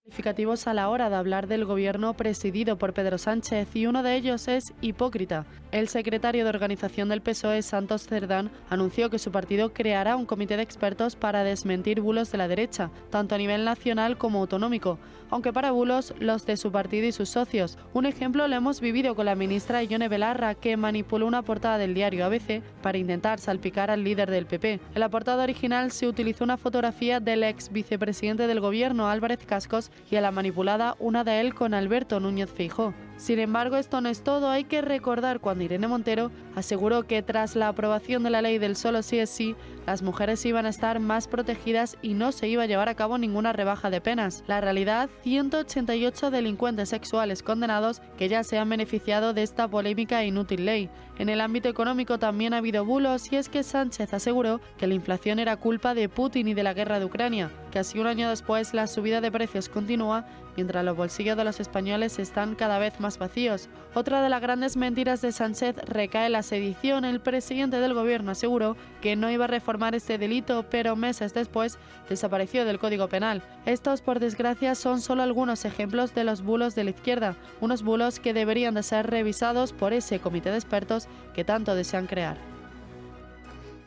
Calificativos a la hora de hablar del gobierno presidido por Pedro Sánchez, y uno de ellos es hipócrita. El secretario de organización del PSOE, Santos Cerdán, anunció que su partido creará un comité de expertos para desmentir bulos de la derecha, tanto a nivel nacional como autonómico, aunque para bulos los de su partido y sus socios. Un ejemplo lo hemos vivido con la ministra Ione Belarra, que manipuló una portada del diario ABC para intentar salpicar al líder del PP. En la portada original se utilizó una fotografía del ex vicepresidente del gobierno, Álvarez Cascos, y a la manipulada una de él con Alberto Núñez Feijóo. Sin embargo, esto no es todo. Hay que recordar cuando Irene Montero aseguró que tras la aprobación de la ley del solo sí es sí, las mujeres iban a estar más protegidas y no se iba a llevar a cabo ninguna rebaja de penas. La realidad, 188 delincuentes sexuales condenados que ya se han beneficiado de esta polémica e inútil ley. En el ámbito económico también ha habido bulos, y es que Sánchez aseguró que la inflación era culpa de Putin y de la guerra de Ucrania. Casi un año después, la subida de precios continúa, mientras los bolsillos de los españoles están cada vez más vacíos. Otra de las grandes mentiras de Sánchez recae en la sedición. El presidente del gobierno aseguró que no iba a reformar este delito, pero meses después desapareció del Código Penal. Estos, por desgracia, son solo algunos ejemplos de los bulos de la izquierda, unos bulos que deberían de ser revisados por ese comité de expertos que tanto desean crear.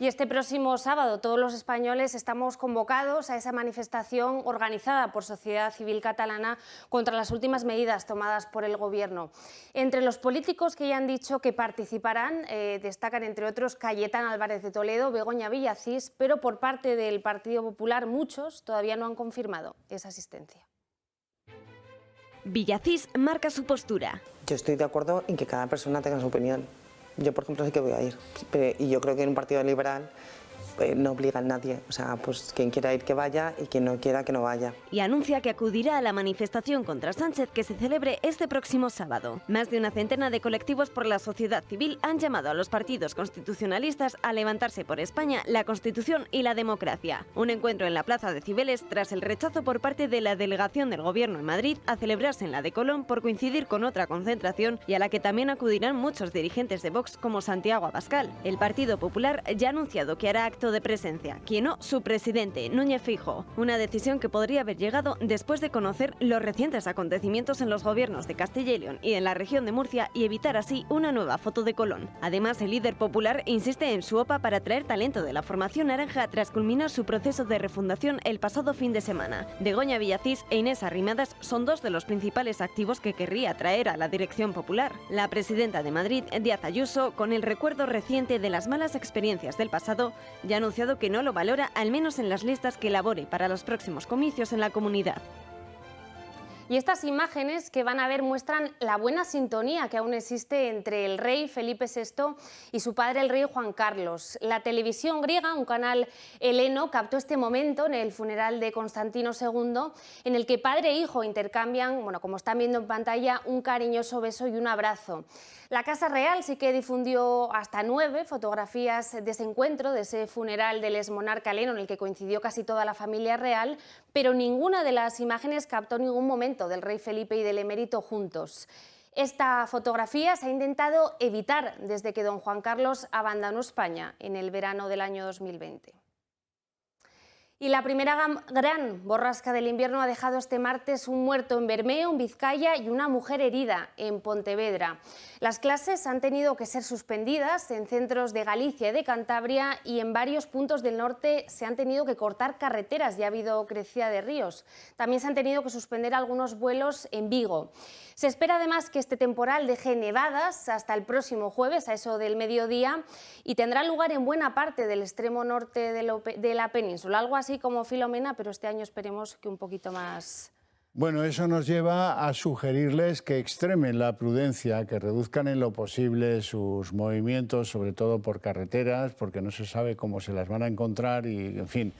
Y este próximo sábado todos los españoles estamos convocados a esa manifestación organizada por Sociedad Civil Catalana contra las últimas medidas tomadas por el Gobierno. Entre los políticos que ya han dicho que participarán destacan entre otros Cayetana Álvarez de Toledo, Begoña Villacís, pero por parte del Partido Popular muchos todavía no han confirmado esa asistencia. Villacís marca su postura. Yo estoy de acuerdo en que cada persona tenga su opinión. Yo, por ejemplo, sí que voy a ir. Y yo creo que en un partido liberal no obliga a nadie. O sea, pues quien quiera ir que vaya y quien no quiera que no vaya. Y anuncia que acudirá a la manifestación contra Sánchez que se celebre este próximo sábado. Más de una centena de colectivos por la sociedad civil han llamado a los partidos constitucionalistas a levantarse por España, la Constitución y la democracia. Un encuentro en la Plaza de Cibeles tras el rechazo por parte de la delegación del Gobierno en Madrid a celebrarse en la de Colón por coincidir con otra concentración y a la que también acudirán muchos dirigentes de Vox como Santiago Abascal. El Partido Popular ya ha anunciado que hará acto de presencia, quien no, su presidente, Núñez Feijóo. Una decisión que podría haber llegado después de conocer los recientes acontecimientos en los gobiernos de Castilla y León y en la región de Murcia y evitar así una nueva foto de Colón. Además, el líder popular insiste en su OPA para atraer talento de la formación naranja tras culminar su proceso de refundación el pasado fin de semana. Begoña Villacís e Inés Arrimadas son dos de los principales activos que querría atraer a la dirección popular. La presidenta de Madrid, Díaz Ayuso, con el recuerdo reciente de las malas experiencias del pasado, ya ha anunciado que no lo valora, al menos en las listas que elabore para los próximos comicios en la comunidad. Y estas imágenes que van a ver muestran la buena sintonía que aún existe entre el rey Felipe VI y su padre, el rey Juan Carlos. La televisión griega, un canal heleno, captó este momento en el funeral de Constantino II, en el que padre e hijo intercambian, como están viendo en pantalla, un cariñoso beso y un abrazo. La Casa Real sí que difundió hasta 9 fotografías de ese encuentro, de ese funeral del exmonarca heleno en el que coincidió casi toda la familia real, pero ninguna de las imágenes captó ningún momento del rey Felipe y del emérito juntos. Esta fotografía se ha intentado evitar desde que don Juan Carlos abandonó España en el verano del año 2020. Y la primera gran borrasca del invierno ha dejado este martes un muerto en Bermeo, en Vizcaya, y una mujer herida en Pontevedra. Las clases han tenido que ser suspendidas en centros de Galicia y de Cantabria, y en varios puntos del norte se han tenido que cortar carreteras y ha habido crecida de ríos. También se han tenido que suspender algunos vuelos en Vigo. Se espera además que este temporal deje nevadas hasta el próximo jueves, a eso del mediodía, y tendrá lugar en buena parte del extremo norte de la península. Algo así como Filomena, pero este año esperemos que un poquito más. Bueno, eso nos lleva a sugerirles que extremen la prudencia, que reduzcan en lo posible sus movimientos, sobre todo por carreteras, porque no se sabe cómo se las van a encontrar y, en fin,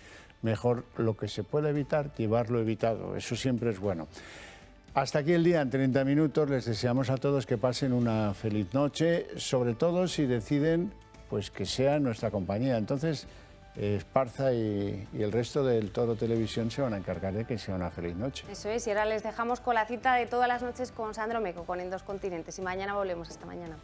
mejor lo que se pueda evitar, llevarlo evitado. Eso siempre es bueno. Hasta aquí el día en 30 minutos. Les deseamos a todos que pasen una feliz noche, sobre todo si deciden pues, que sea en nuestra compañía. Entonces, Esparza y el resto del Toro Televisión se van a encargar de que sea una feliz noche. Eso es, y ahora les dejamos con la cita de todas las noches con Sandro Meco, con En Dos Continentes, y mañana volvemos. Hasta mañana.